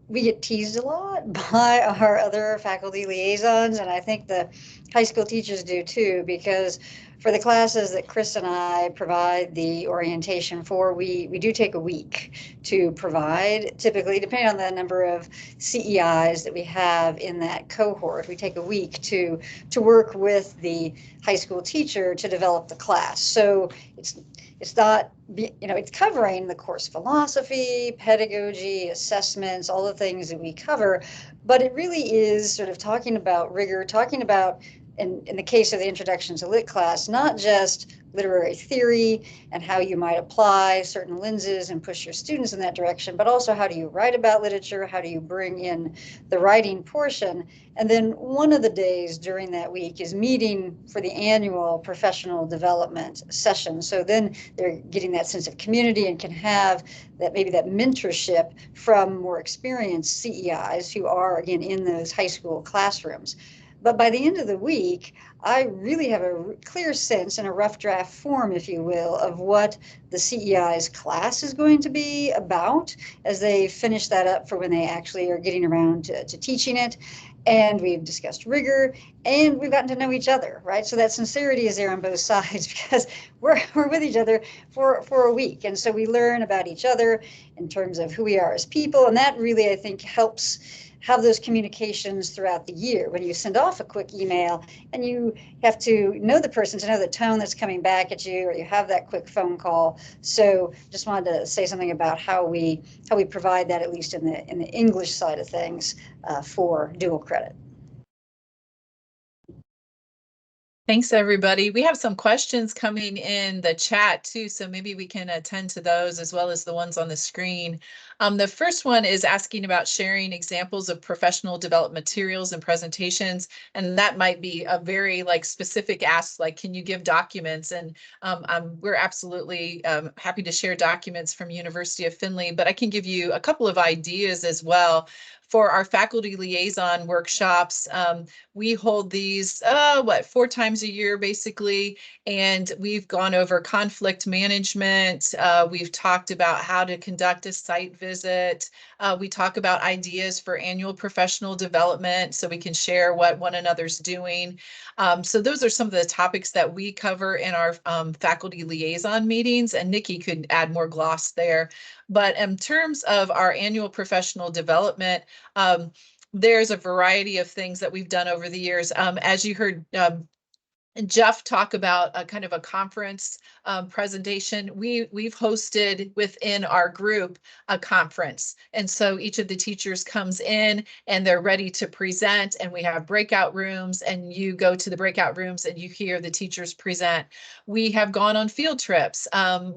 we get teased a lot by our other faculty liaisons, and I think the high school teachers do too, because for the classes that Chris and I provide the orientation for, we do take a week to provide, typically, depending on the number of CEIs that we have in that cohort. We take a week to work with the high school teacher to develop the class. So it's not, it's covering the course philosophy, pedagogy, assessments, all the things that we cover, but it really is sort of talking about rigor, talking about, in the case of the Introduction to Lit class, not just literary theory and how you might apply certain lenses and push your students in that direction, but also how do you write about literature, how do you bring in the writing portion. And then one of the days during that week is meeting for the annual professional development session. So then they're getting that sense of community and can have that, maybe that mentorship from more experienced CEIs who are, again, in those high school classrooms. But by the end of the week, I really have a clear sense in a rough draft form, if you will, of what the CEI's class is going to be about as they finish that up for when they actually are getting around to teaching it. And we've discussed rigor, and we've gotten to know each other, right? So that sincerity is there on both sides because we're with each other for a week. And so we learn about each other in terms of who we are as people. And that really, I think, helps have those communications throughout the year. When you send off a quick email and you have to know the person to know the tone that's coming back at you, or you have that quick phone call. So just wanted to say something about how we provide that, at least in the English side of things, for dual credit. Thanks, everybody. We have some questions coming in the chat too, so maybe we can attend to those as well as the ones on the screen. The first one is asking about sharing examples of professional development materials and presentations, and that might be a very specific ask, like, can you give documents? And we're absolutely happy to share documents from University of Findlay, but I can give you a couple of ideas as well. For our faculty liaison workshops, we hold these, 4 times a year, basically. And we've gone over conflict management. We've talked about how to conduct a site visit. We talk about ideas for annual professional development so we can share what one another's doing. So those are some of the topics that we cover in our faculty liaison meetings, and Nikki could add more gloss there. But in terms of our annual professional development, there's a variety of things that we've done over the years. As you heard Jeff talk about a kind of a conference presentation. We've hosted within our group a conference. And so each of the teachers comes in and they're ready to present, and we have breakout rooms, and you go to the breakout rooms and you hear the teachers present. We have gone on field trips.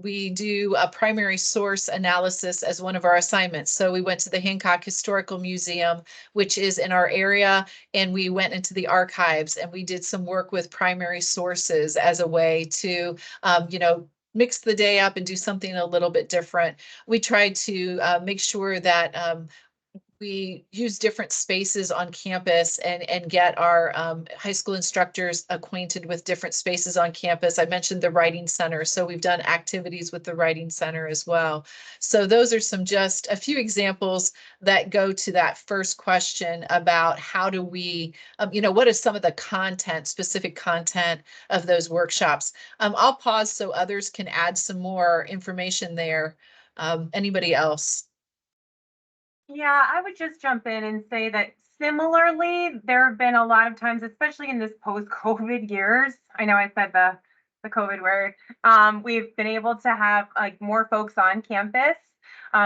We do a primary source analysis as one of our assignments. So we went to the Hancock Historical Museum, which is in our area, and we went into the archives and we did some work with primary sources as a way to, mix the day up and do something a little bit different. We tried to make sure that we use different spaces on campus and get our high school instructors acquainted with different spaces on campus. I mentioned the Writing Center, so we've done activities with the Writing Center as well. So those are just a few examples that go to that first question about how do we, what is some of the content, specific content of those workshops. I'll pause so others can add some more information there. Anybody else? Yeah, I would just jump in and say that similarly, there have been a lot of times, especially in this post-COVID years. I know I said the COVID word. We've been able to have more folks on campus,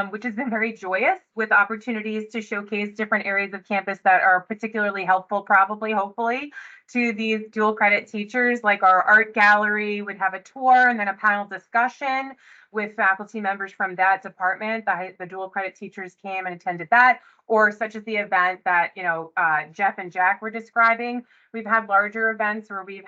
which has been very joyous, with opportunities to showcase different areas of campus that are particularly helpful, hopefully, to these dual credit teachers. Like our art gallery would have a tour and then a panel discussion with faculty members from that department. The dual credit teachers came and attended that, or such as the event that Jeff and Jack were describing. We've had larger events where we've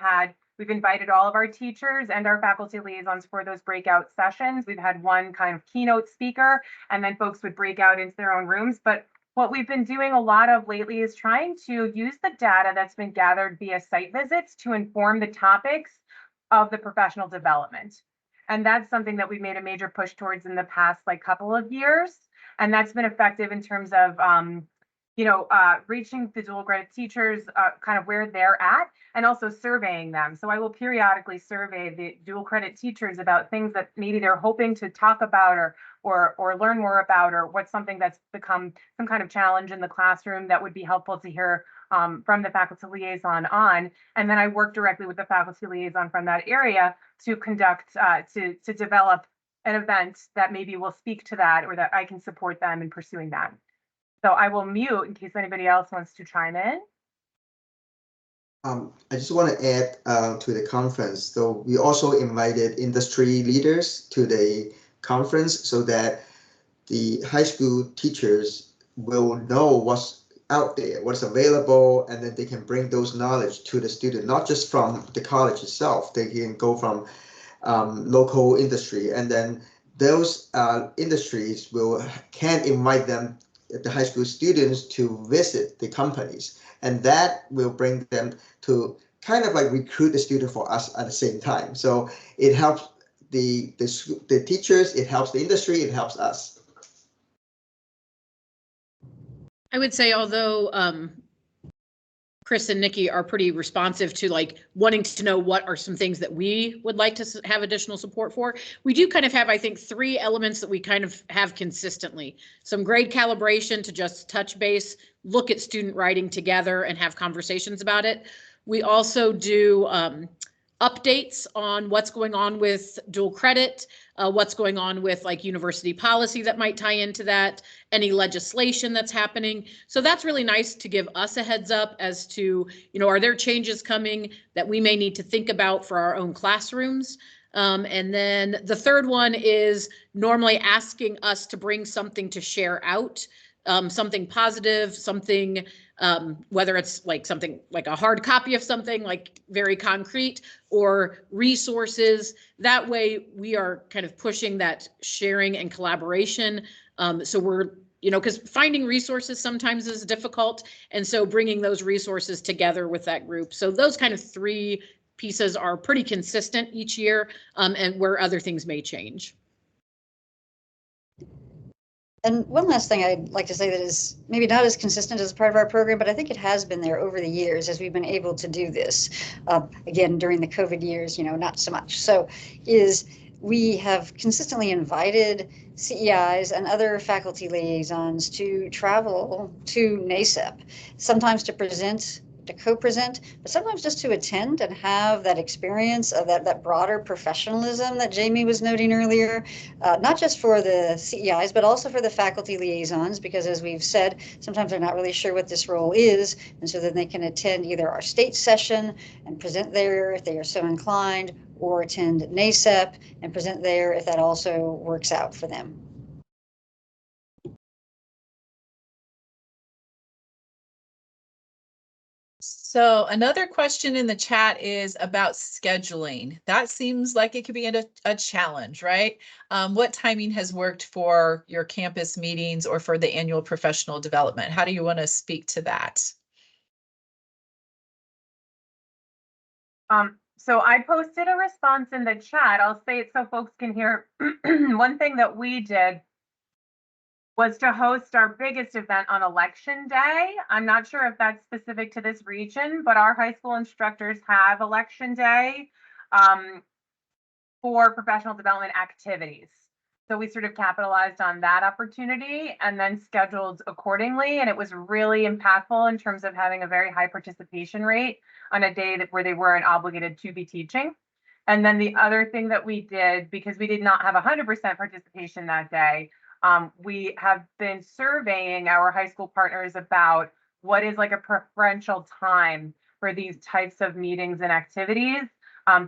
invited all of our teachers and our faculty liaisons for those breakout sessions. We've had one kind of keynote speaker, and then folks would break out into their own rooms. But what we've been doing a lot of lately is trying to use the data that's been gathered via site visits to inform the topics of the professional development. And that's something that we've made a major push towards in the past couple of years. And that's been effective in terms of reaching the dual credit teachers kind of where they're at, and also surveying them. So I will periodically survey the dual credit teachers about things that maybe they're hoping to talk about or learn more about, or what's something that's become some kind of challenge in the classroom that would be helpful to hear from the faculty liaison on. And then I work directly with the faculty liaison from that area to conduct, to develop an event that maybe will speak to that, or that I can support them in pursuing that. So I will mute in case anybody else wants to chime in. I just want to add to the conference. So we also invited industry leaders to the conference so that the high school teachers will know what's out there, what's available, and then they can bring those knowledge to the student, not just from the college itself. They can go from local industry, and then those industries can invite them the high school students to visit the companies, and that will bring them to kind of like recruit the student for us at the same time. So it helps the teachers, it helps the industry, it helps us. I would say, although Chris and Nikki are pretty responsive to like wanting to know what are some things that we would like to have additional support for, we do kind of have, I think, 3 elements that we kind of have consistently. Some grade calibration to just touch base, look at student writing together and have conversations about it. We also do updates on what's going on with dual credit, what's going on with like university policy that might tie into that, any legislation that's happening. So that's really nice to give us a heads up as to, you know, are there changes coming that we may need to think about for our own classrooms? And then the third one is normally asking us to bring something to share out, something positive, something, whether it's like something like a hard copy of something like very concrete or resources. That way we are kind of pushing that sharing and collaboration. So we're, you know, because finding resources sometimes is difficult. And so bringing those resources together with that group. So those kind of 3 pieces are pretty consistent each year, and where other things may change. And one last thing I'd like to say that is maybe not as consistent as part of our program, but I think it has been there over the years as we've been able to do this. Again, during the COVID years, you know, not so much. So is we have consistently invited CEIs and other faculty liaisons to travel to NACEP, sometimes to present, to co-present, but sometimes just to attend and have that experience of that broader professionalism that Jamie was noting earlier, not just for the CEIs, but also for the faculty liaisons, because as we've said, sometimes they're not really sure what this role is, and so then they can attend either our state session and present there if they are so inclined, or attend NACEP and present there if that also works out for them. So another question in the chat is about scheduling. That seems like it could be a challenge, right? What timing has worked for your campus meetings or for the annual professional development? How do you want to speak to that? So I posted a response in the chat. I'll say it so folks can hear. One thing that we did was to host our biggest event on election day. I'm not sure if that's specific to this region, but our high school instructors have election day for professional development activities. So we sort of capitalized on that opportunity and then scheduled accordingly. And it was really impactful in terms of having a very high participation rate on a day where they weren't obligated to be teaching. And then the other thing that we did, because we did not have 100% participation that day, we have been surveying our high school partners about what is like a preferential time for these types of meetings and activities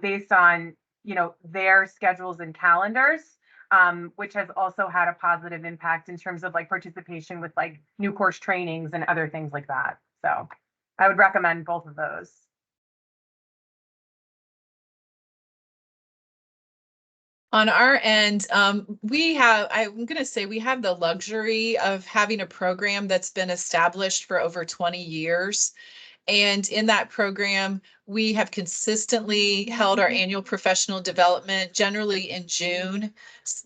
based on, you know, their schedules and calendars, which has also had a positive impact in terms of like participation with like new course trainings and other things like that. So I would recommend both of those. On our end, I'm going to say we have the luxury of having a program that's been established for over 20 years. And in that program, we have consistently held our annual professional development, generally in June.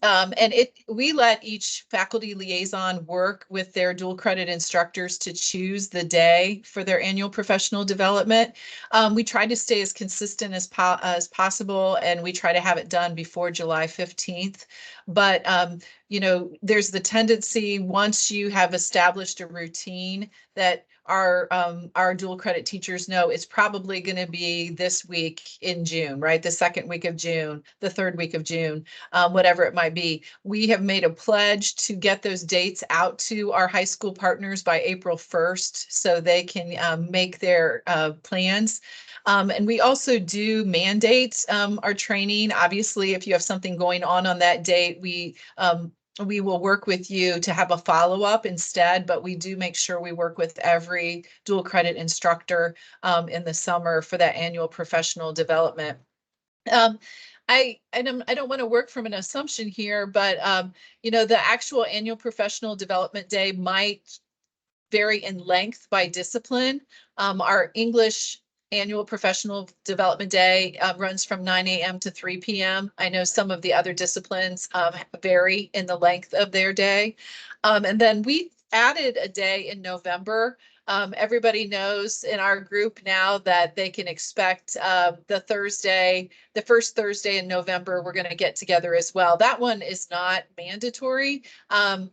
And we let each faculty liaison work with their dual credit instructors to choose the day for their annual professional development. We try to stay as consistent as possible, and we try to have it done before July 15th. But you know, there's the tendency once you have established a routine that our dual credit teachers know it's probably going to be this week in June, right? The second week of June, the third week of June, whatever it might be. We have made a pledge to get those dates out to our high school partners by April 1st so they can make their plans. And we also do mandate our training. Obviously, if you have something going on that date, we will work with you to have a follow-up instead, but we do make sure we work with every dual credit instructor in the summer for that annual professional development. I don't want to work from an assumption here, but the actual annual professional development day might vary in length by discipline. Our English annual professional development day runs from 9 a.m. to 3 p.m. I know some of the other disciplines vary in the length of their day. And then we added a day in November. Everybody knows in our group now that they can expect the first Thursday in November, we're going to get together as well. That one is not mandatory.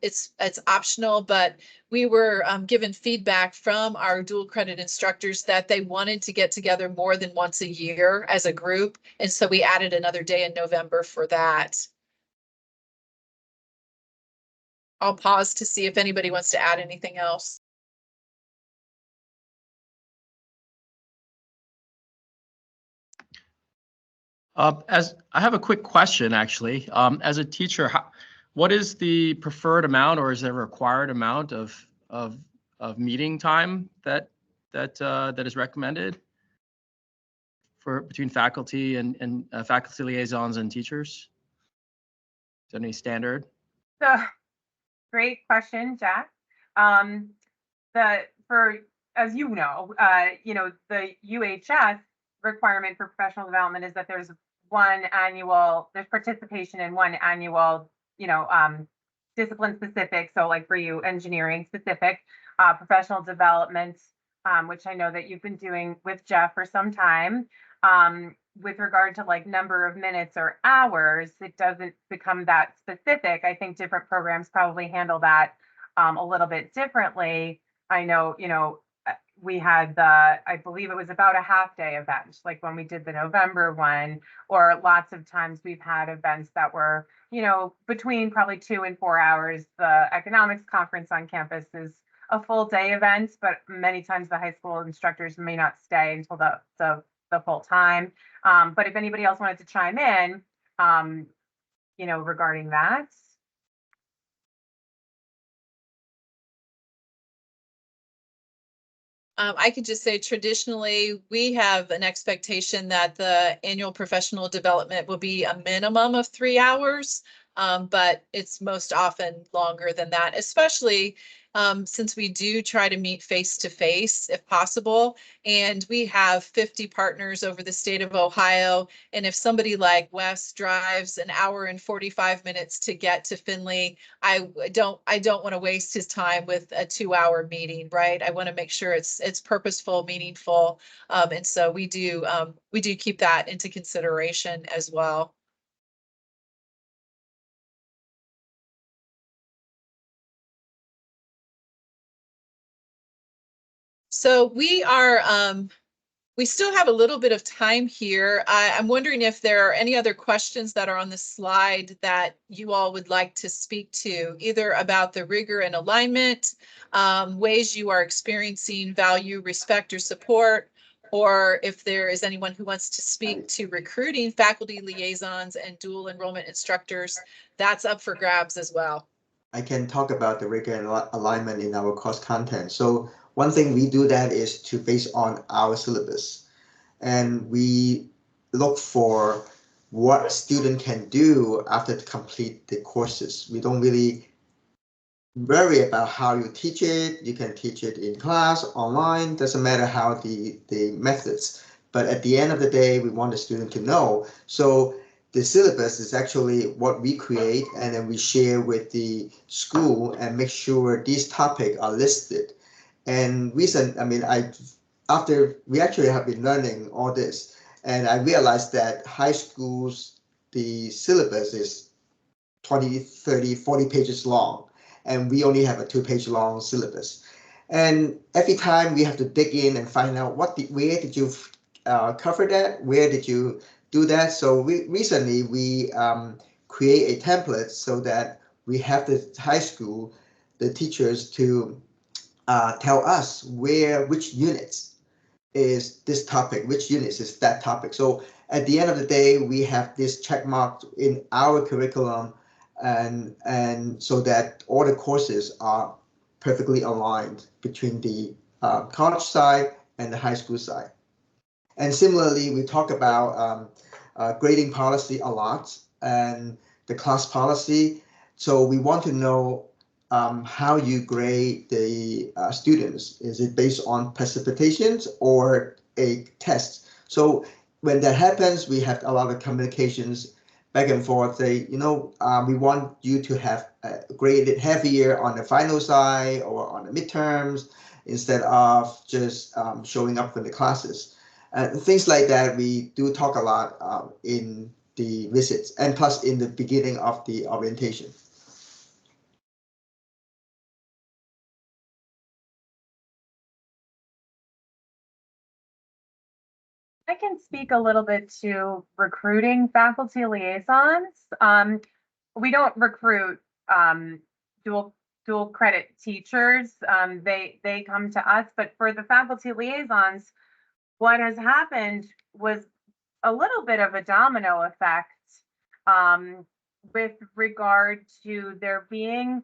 It's optional, but we were given feedback from our dual credit instructors that they wanted to get together more than once a year as a group. And so we added another day in November for that. I'll pause to see if anybody wants to add anything else. As I have a quick question, actually. As a teacher, what is the preferred amount, or is there a required amount of meeting time that is recommended for between faculty and faculty liaisons and teachers? Is there any standard? So, great question, Jack. As you know, the UHS requirement for professional development is that there's participation in one annual, discipline specific. So like for you, engineering specific, professional development, which I know that you've been doing with Jeff for some time. With regard to like number of minutes or hours, it doesn't become that specific. I think different programs probably handle that a little bit differently. I know, we had I believe it was about a half day event, like when we did the November one, or lots of times we've had events that were, between probably 2 and 4 hours. The economics conference on campus is a full day event, but many times the high school instructors may not stay until the full time. But if anybody else wanted to chime in, regarding that. I could just say traditionally, we have an expectation that the annual professional development will be a minimum of 3 hours, but it's most often longer than that, especially since we do try to meet face to face if possible. And we have 50 partners over the state of Ohio. And if somebody like Wes drives an hour and 45 minutes to get to Findlay, I don't want to waste his time with a 2-hour meeting, right? I want to make sure it's purposeful, meaningful. And so we do keep that into consideration as well. So we still have a little bit of time here. I'm wondering if there are any other questions that are on the slide that you all would like to speak to, either about the rigor and alignment, ways you are experiencing value, respect, or support, or if there is anyone who wants to speak to recruiting faculty liaisons and dual enrollment instructors, that's up for grabs as well. I can talk about the rigor and alignment in our course content. So one thing we do that is to base on our syllabus, and we look for what a student can do after to complete the courses. We don't really worry about how you teach it. You can teach it in class, online, doesn't matter how the methods. But at the end of the day, we want the student to know. So the syllabus is actually what we create, and then we share with the school and make sure these topics are listed. And after we actually have been learning all this, and I realized that high schools, the syllabus is 20, 30, 40 pages long, and we only have a 2-page long syllabus. And every time we have to dig in and find out where did you cover that? Where did you do that? So recently we create a template so that we have the high school, the teachers to tell us which units is this topic, which units is that topic. So at the end of the day, we have this check mark in our curriculum, and so that all the courses are perfectly aligned between the college side and the high school side. And similarly, we talk about grading policy a lot and the class policy. So we want to know how you grade the students. Is it based on precipitations or a test? So when that happens, we have a lot of communications back and forth. Say, we want you to have graded heavier on the final side or on the midterms instead of just showing up for the classes. Things like that, we do talk a lot in the visits and plus in the beginning of the orientation. I can speak a little bit to recruiting faculty liaisons. We don't recruit dual credit teachers. They come to us, but for the faculty liaisons, what has happened was a little bit of a domino effect with regard to there being,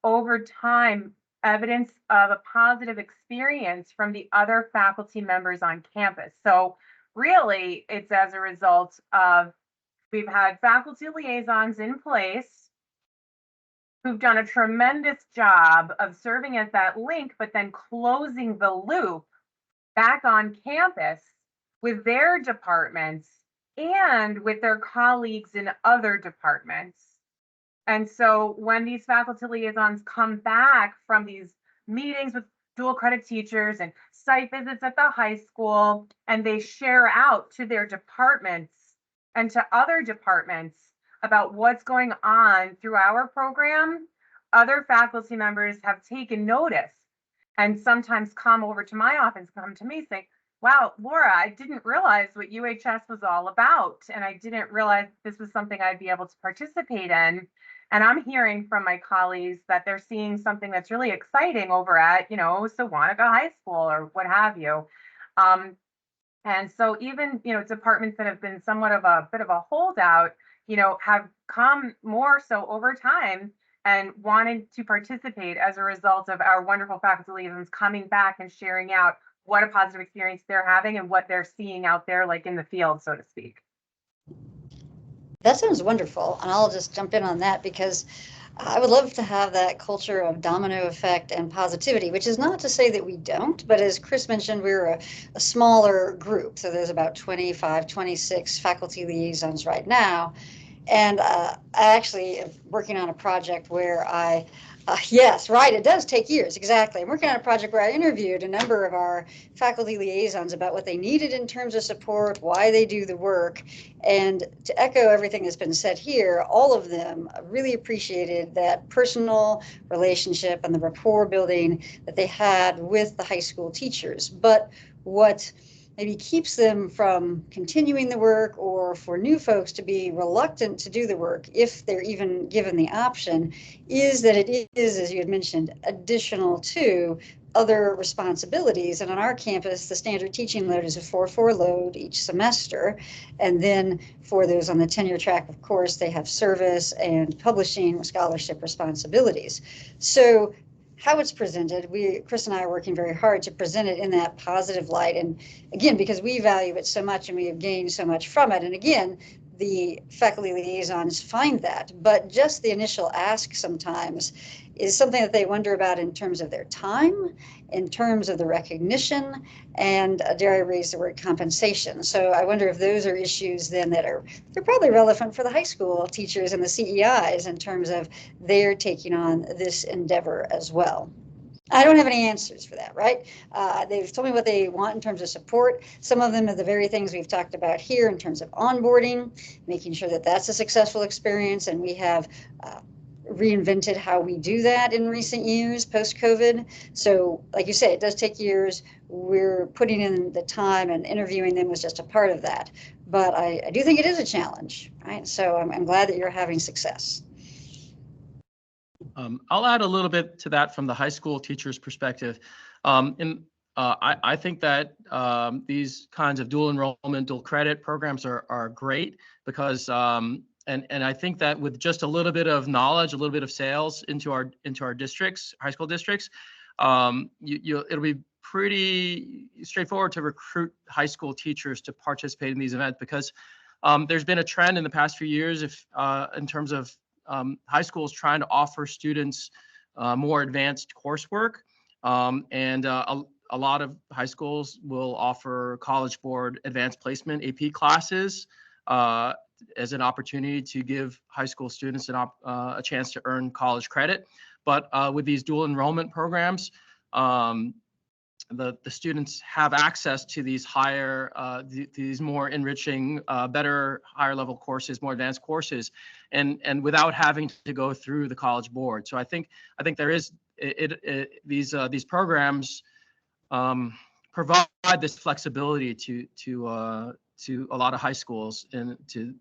over time, evidence of a positive experience from the other faculty members on campus. So really, it's as a result of we've had faculty liaisons in place who've done a tremendous job of serving as that link, but then closing the loop back on campus with their departments and with their colleagues in other departments. And so when these faculty liaisons come back from these meetings with dual credit teachers and site visits at the high school, and they share out to their departments and to other departments about what's going on through our program, other faculty members have taken notice and sometimes come over to my office, come to me saying, wow, Laura, I didn't realize what UHS was all about. And I didn't realize this was something I'd be able to participate in. And I'm hearing from my colleagues that they're seeing something that's really exciting over at, Sewanaka High School or what have you. And so even, departments that have been somewhat of a bit of a holdout, have come more so over time and wanted to participate as a result of our wonderful faculty liaisons coming back and sharing out what a positive experience they're having and what they're seeing out there, like in the field, so to speak. That sounds wonderful. And I'll just jump in on that because I would love to have that culture of domino effect and positivity, which is not to say that we don't, but as Chris mentioned, we're a smaller group. So there's about 25, 26 faculty liaisons right now. And I actually am working on a project where yes, right, it does take years, exactly. I'm working on a project where I interviewed a number of our faculty liaisons about what they needed in terms of support, why they do the work. And to echo everything that's been said here, all of them really appreciated that personal relationship and the rapport building that they had with the high school teachers. But what maybe keeps them from continuing the work, or for new folks to be reluctant to do the work if they're even given the option, is that it is, as you had mentioned, additional to other responsibilities. And on our campus, the standard teaching load is a 4-4 load each semester. And then for those on the tenure track, of course, they have service and publishing scholarship responsibilities. So how it's presented, Chris and I are working very hard to present it in that positive light. And again, because we value it so much and we have gained so much from it. And again, the faculty liaisons find that, but just the initial ask sometimes is something that they wonder about in terms of their time, in terms of the recognition, and dare I raise the word compensation. So I wonder if those are issues then they're probably relevant for the high school teachers and the CEIs in terms of their taking on this endeavor as well. I don't have any answers for that, right? They've told me what they want in terms of support. Some of them are the very things we've talked about here in terms of onboarding, making sure that that's a successful experience. And we have reinvented how we do that in recent years post-COVID. So like you say, it does take years. We're putting in the time, and interviewing them was just a part of that. But I do think it is a challenge, right? So I'm glad that you're having success. I'll add a little bit to that from the high school teacher's perspective. I think that these kinds of dual enrollment, dual credit programs are great because, and I think that with just a little bit of knowledge, a little bit of sales into our districts, high school districts, it'll be pretty straightforward to recruit high school teachers to participate in these events because There's been a trend in the past few years in terms of high schools trying to offer students more advanced coursework. And a lot of high schools will offer College Board advanced placement AP classes as an opportunity to give high school students a chance to earn college credit. But with these dual enrollment programs, the students have access to these these more enriching, better, higher level courses, more advanced courses, and without having to go through the College Board. So I think there is these programs provide this flexibility to a lot of high schools, and to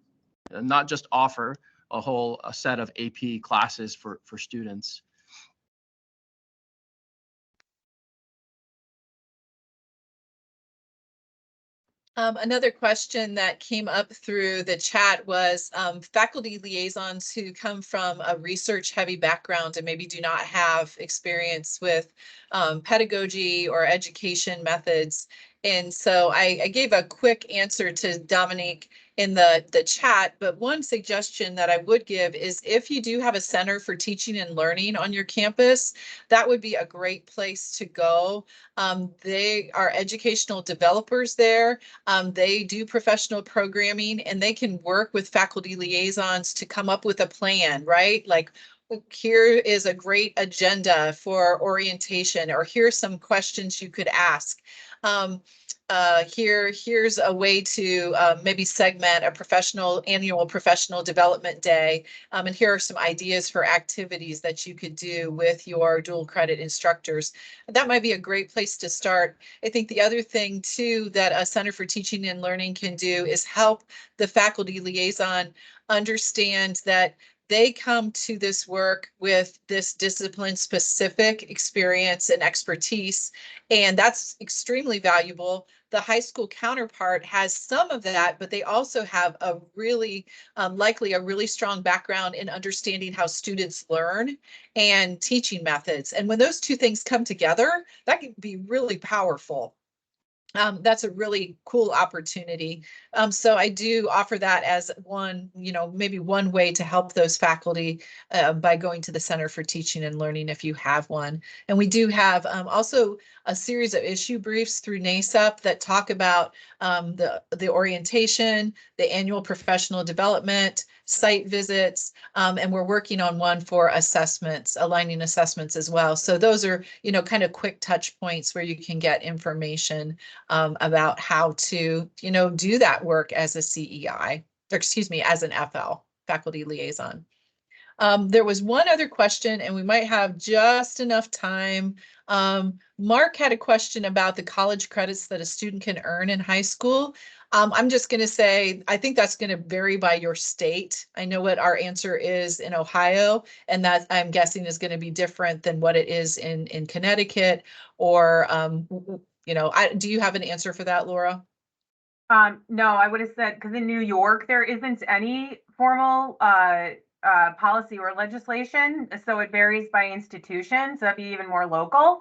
not just offer a set of AP classes for students. Another question that came up through the chat was faculty liaisons who come from a research-heavy background and maybe do not have experience with pedagogy or education methods. And so I gave a quick answer to Dominique in the chat, but one suggestion that I would give is if you do have a Center for Teaching and Learning on your campus, that would be a great place to go. They are educational developers there. They do professional programming, and they can work with faculty liaisons to come up with a plan, right? Like, here is a great agenda for orientation, or here's some questions you could ask. Here's a way to maybe segment a annual professional development day. And here are some ideas for activities that you could do with your dual credit instructors. That might be a great place to start. I think the other thing too that a Center for Teaching and Learning can do is help the faculty liaison understand that they come to this work with this discipline-specific experience and expertise, and that's extremely valuable. The high school counterpart has some of that, but they also have a really, likely a really strong background in understanding how students learn and teaching methods. And when those two things come together, that can be really powerful. That's a really cool opportunity. So I do offer that as one, maybe one way to help those faculty by going to the Center for Teaching and Learning if you have one. And we do have also a series of issue briefs through NACEP that talk about the orientation, the annual professional development, site visits, and we're working on one for assessments, aligning assessments as well. So those are, kind of quick touch points where you can get information about how to, do that work as a CEI, or excuse me, as an FL, faculty liaison. There was one other question, and we might have just enough time. Mark had a question about the college credits that a student can earn in high school. I'm just going to say, I think that's going to vary by your state. I know what our answer is in Ohio, and that I'm guessing is going to be different than what it is in Connecticut, or, do you have an answer for that, Laura? No, I would have said, because in New York, there isn't any formal policy or legislation, so it varies by institution, so that'd be even more local.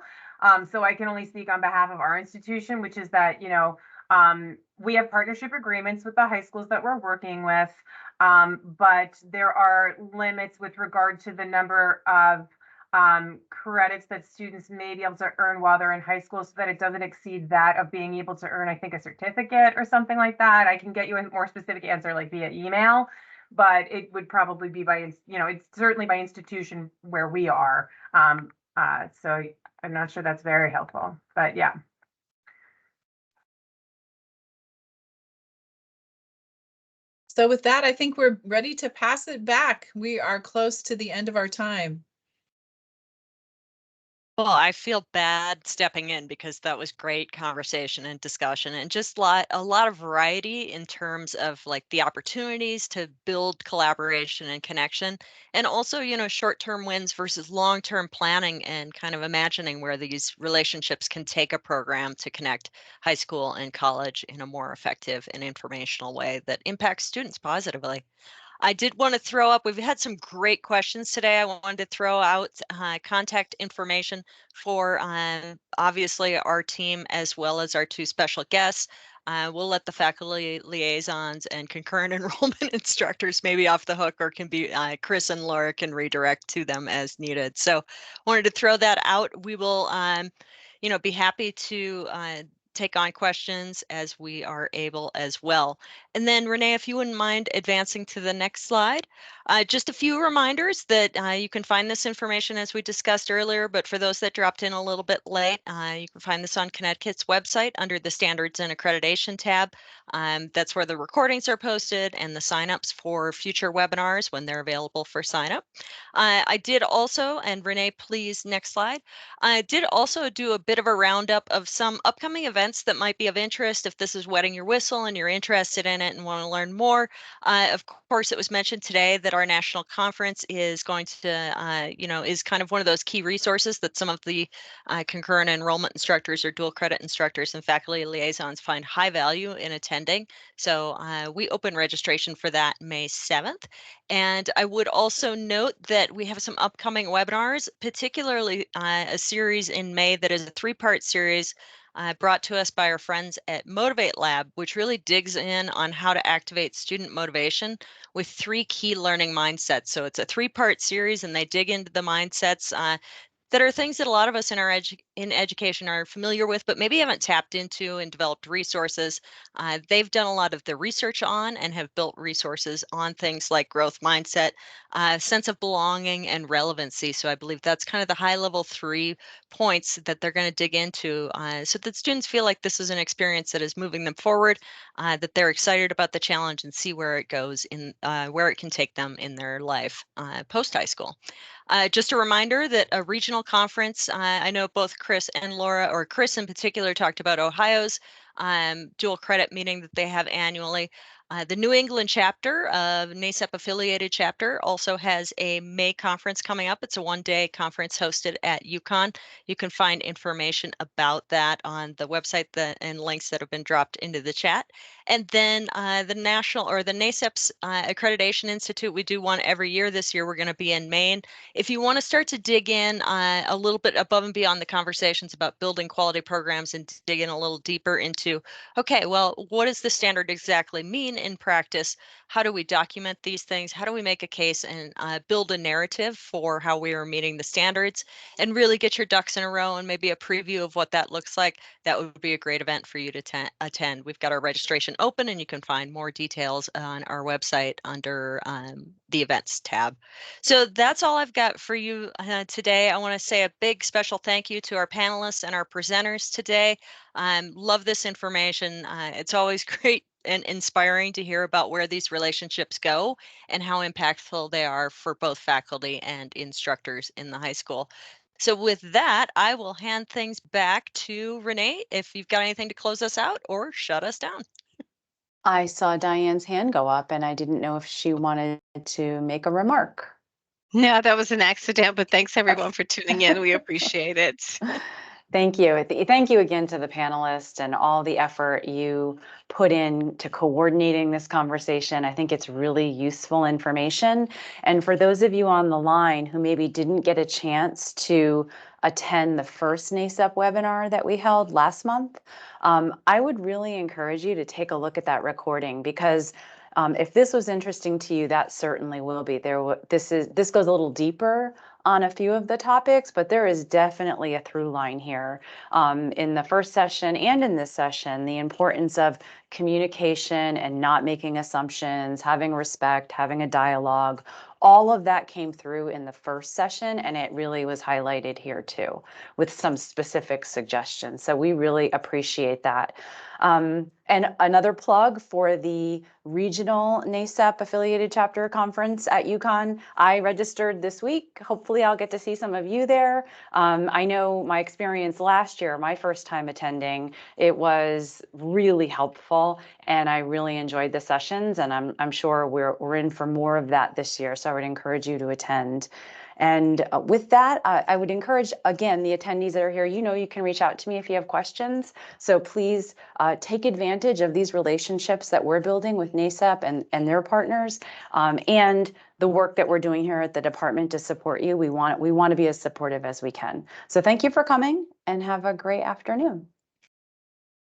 So I can only speak on behalf of our institution, which is that, we have partnership agreements with the high schools that we're working with, but there are limits with regard to the number of credits that students may be able to earn while they're in high school, so that it doesn't exceed that of being able to earn, I think, a certificate or something like that. I can get you a more specific answer like via email, but it would probably be by, it's certainly by institution where we are. So I'm not sure that's very helpful, but yeah. So with that, I think we're ready to pass it back. We are close to the end of our time. Well, I feel bad stepping in because that was great conversation and discussion, and just a lot of variety in terms of like the opportunities to build collaboration and connection, and also, short-term wins versus long-term planning, and kind of imagining where these relationships can take a program to connect high school and college in a more effective and informational way that impacts students positively. I did want to throw up, we've had some great questions today. I wanted to throw out contact information for obviously our team as well as our two special guests. we'll let the faculty liaisons and concurrent enrollment instructors maybe off the hook, or can be Chris and Laura can redirect to them as needed. So wanted to throw that out. We will, be happy to take on questions as we are able as well. And then Renee, if you wouldn't mind advancing to the next slide. Just a few reminders that you can find this information as we discussed earlier, but for those that dropped in a little bit late, you can find this on Connecticut's website under the Standards and Accreditation tab. That's where the recordings are posted and the signups for future webinars when they're available for sign up. I did also, and Renee, please, next slide. I did also do a bit of a roundup of some upcoming events that might be of interest if this is wetting your whistle and you're interested in it and want to learn more. Of course, it was mentioned today that our national conference is going to, is kind of one of those key resources that some of the concurrent enrollment instructors or dual credit instructors and faculty liaisons find high value in attending. So we open registration for that May 7th. And I would also note that we have some upcoming webinars, particularly a series in May that is a 3-part series brought to us by our friends at Motivate Lab, which really digs in on how to activate student motivation with 3 key learning mindsets. So it's a 3-part series, and they dig into the mindsets that are things that a lot of us in our education are familiar with, but maybe haven't tapped into and developed resources. They've done a lot of the research on and have built resources on things like growth mindset, sense of belonging, and relevancy. So I believe that's kind of the high level 3 points that they're going to dig into so that students feel like this is an experience that is moving them forward, that they're excited about the challenge and see where it goes in, where it can take them in their life post high school. Just a reminder that a regional conference, I know both Chris and Laura, or Chris in particular, talked about Ohio's dual credit meeting that they have annually. The New England chapter of NACEP affiliated chapter also has a May conference coming up. It's a 1-day conference hosted at UConn. You can find information about that on the website and links that have been dropped into the chat. And then the national, or the NACEP's Accreditation Institute, we do one every year. This year we're going to be in Maine. If you want to start to dig in a little bit above and beyond the conversations about building quality programs and dig in a little deeper into, okay, well, what does the standard exactly mean in practice? How do we document these things? How do we make a case and build a narrative for how we are meeting the standards, and really get your ducks in a row and maybe a preview of what that looks like? That would be a great event for you to attend. We've got our registration open, and you can find more details on our website under the events tab. So that's all I've got for you today. I want to say a big special thank you to our panelists and our presenters today. Love this information. It's always great and inspiring to hear about where these relationships go and how impactful they are for both faculty and instructors in the high school. So with that, I will hand things back to Renee if you've got anything to close us out or shut us down. I saw Diane's hand go up and I didn't know if she wanted to make a remark. No, that was an accident, but thanks everyone for tuning in. We appreciate it. Thank you. Thank you again to the panelists and all the effort you put in to coordinating this conversation. I think it's really useful information. And for those of you on the line who maybe didn't get a chance to attend the first NACEP webinar that we held last month, I would really encourage you to take a look at that recording, because if this was interesting to you, that certainly will be. This goes a little deeper on a few of the topics, but there is definitely a through line here. In the first session and in this session, the importance of communication and not making assumptions, having respect, having a dialogue, all of that came through in the first session, and it really was highlighted here too, with some specific suggestions. So we really appreciate that. And another plug for the regional NACEP affiliated chapter conference at UConn. I registered this week. Hopefully I'll get to see some of you there. I know my experience last year, my first time attending, it was really helpful, and I really enjoyed the sessions, and I'm sure we're in for more of that this year. So I would encourage you to attend. And with that, I would encourage, again, the attendees that are here, you can reach out to me if you have questions. So please take advantage of these relationships that we're building with NACEP and their partners, and the work that we're doing here at the department to support you. We want to be as supportive as we can. So thank you for coming, and have a great afternoon.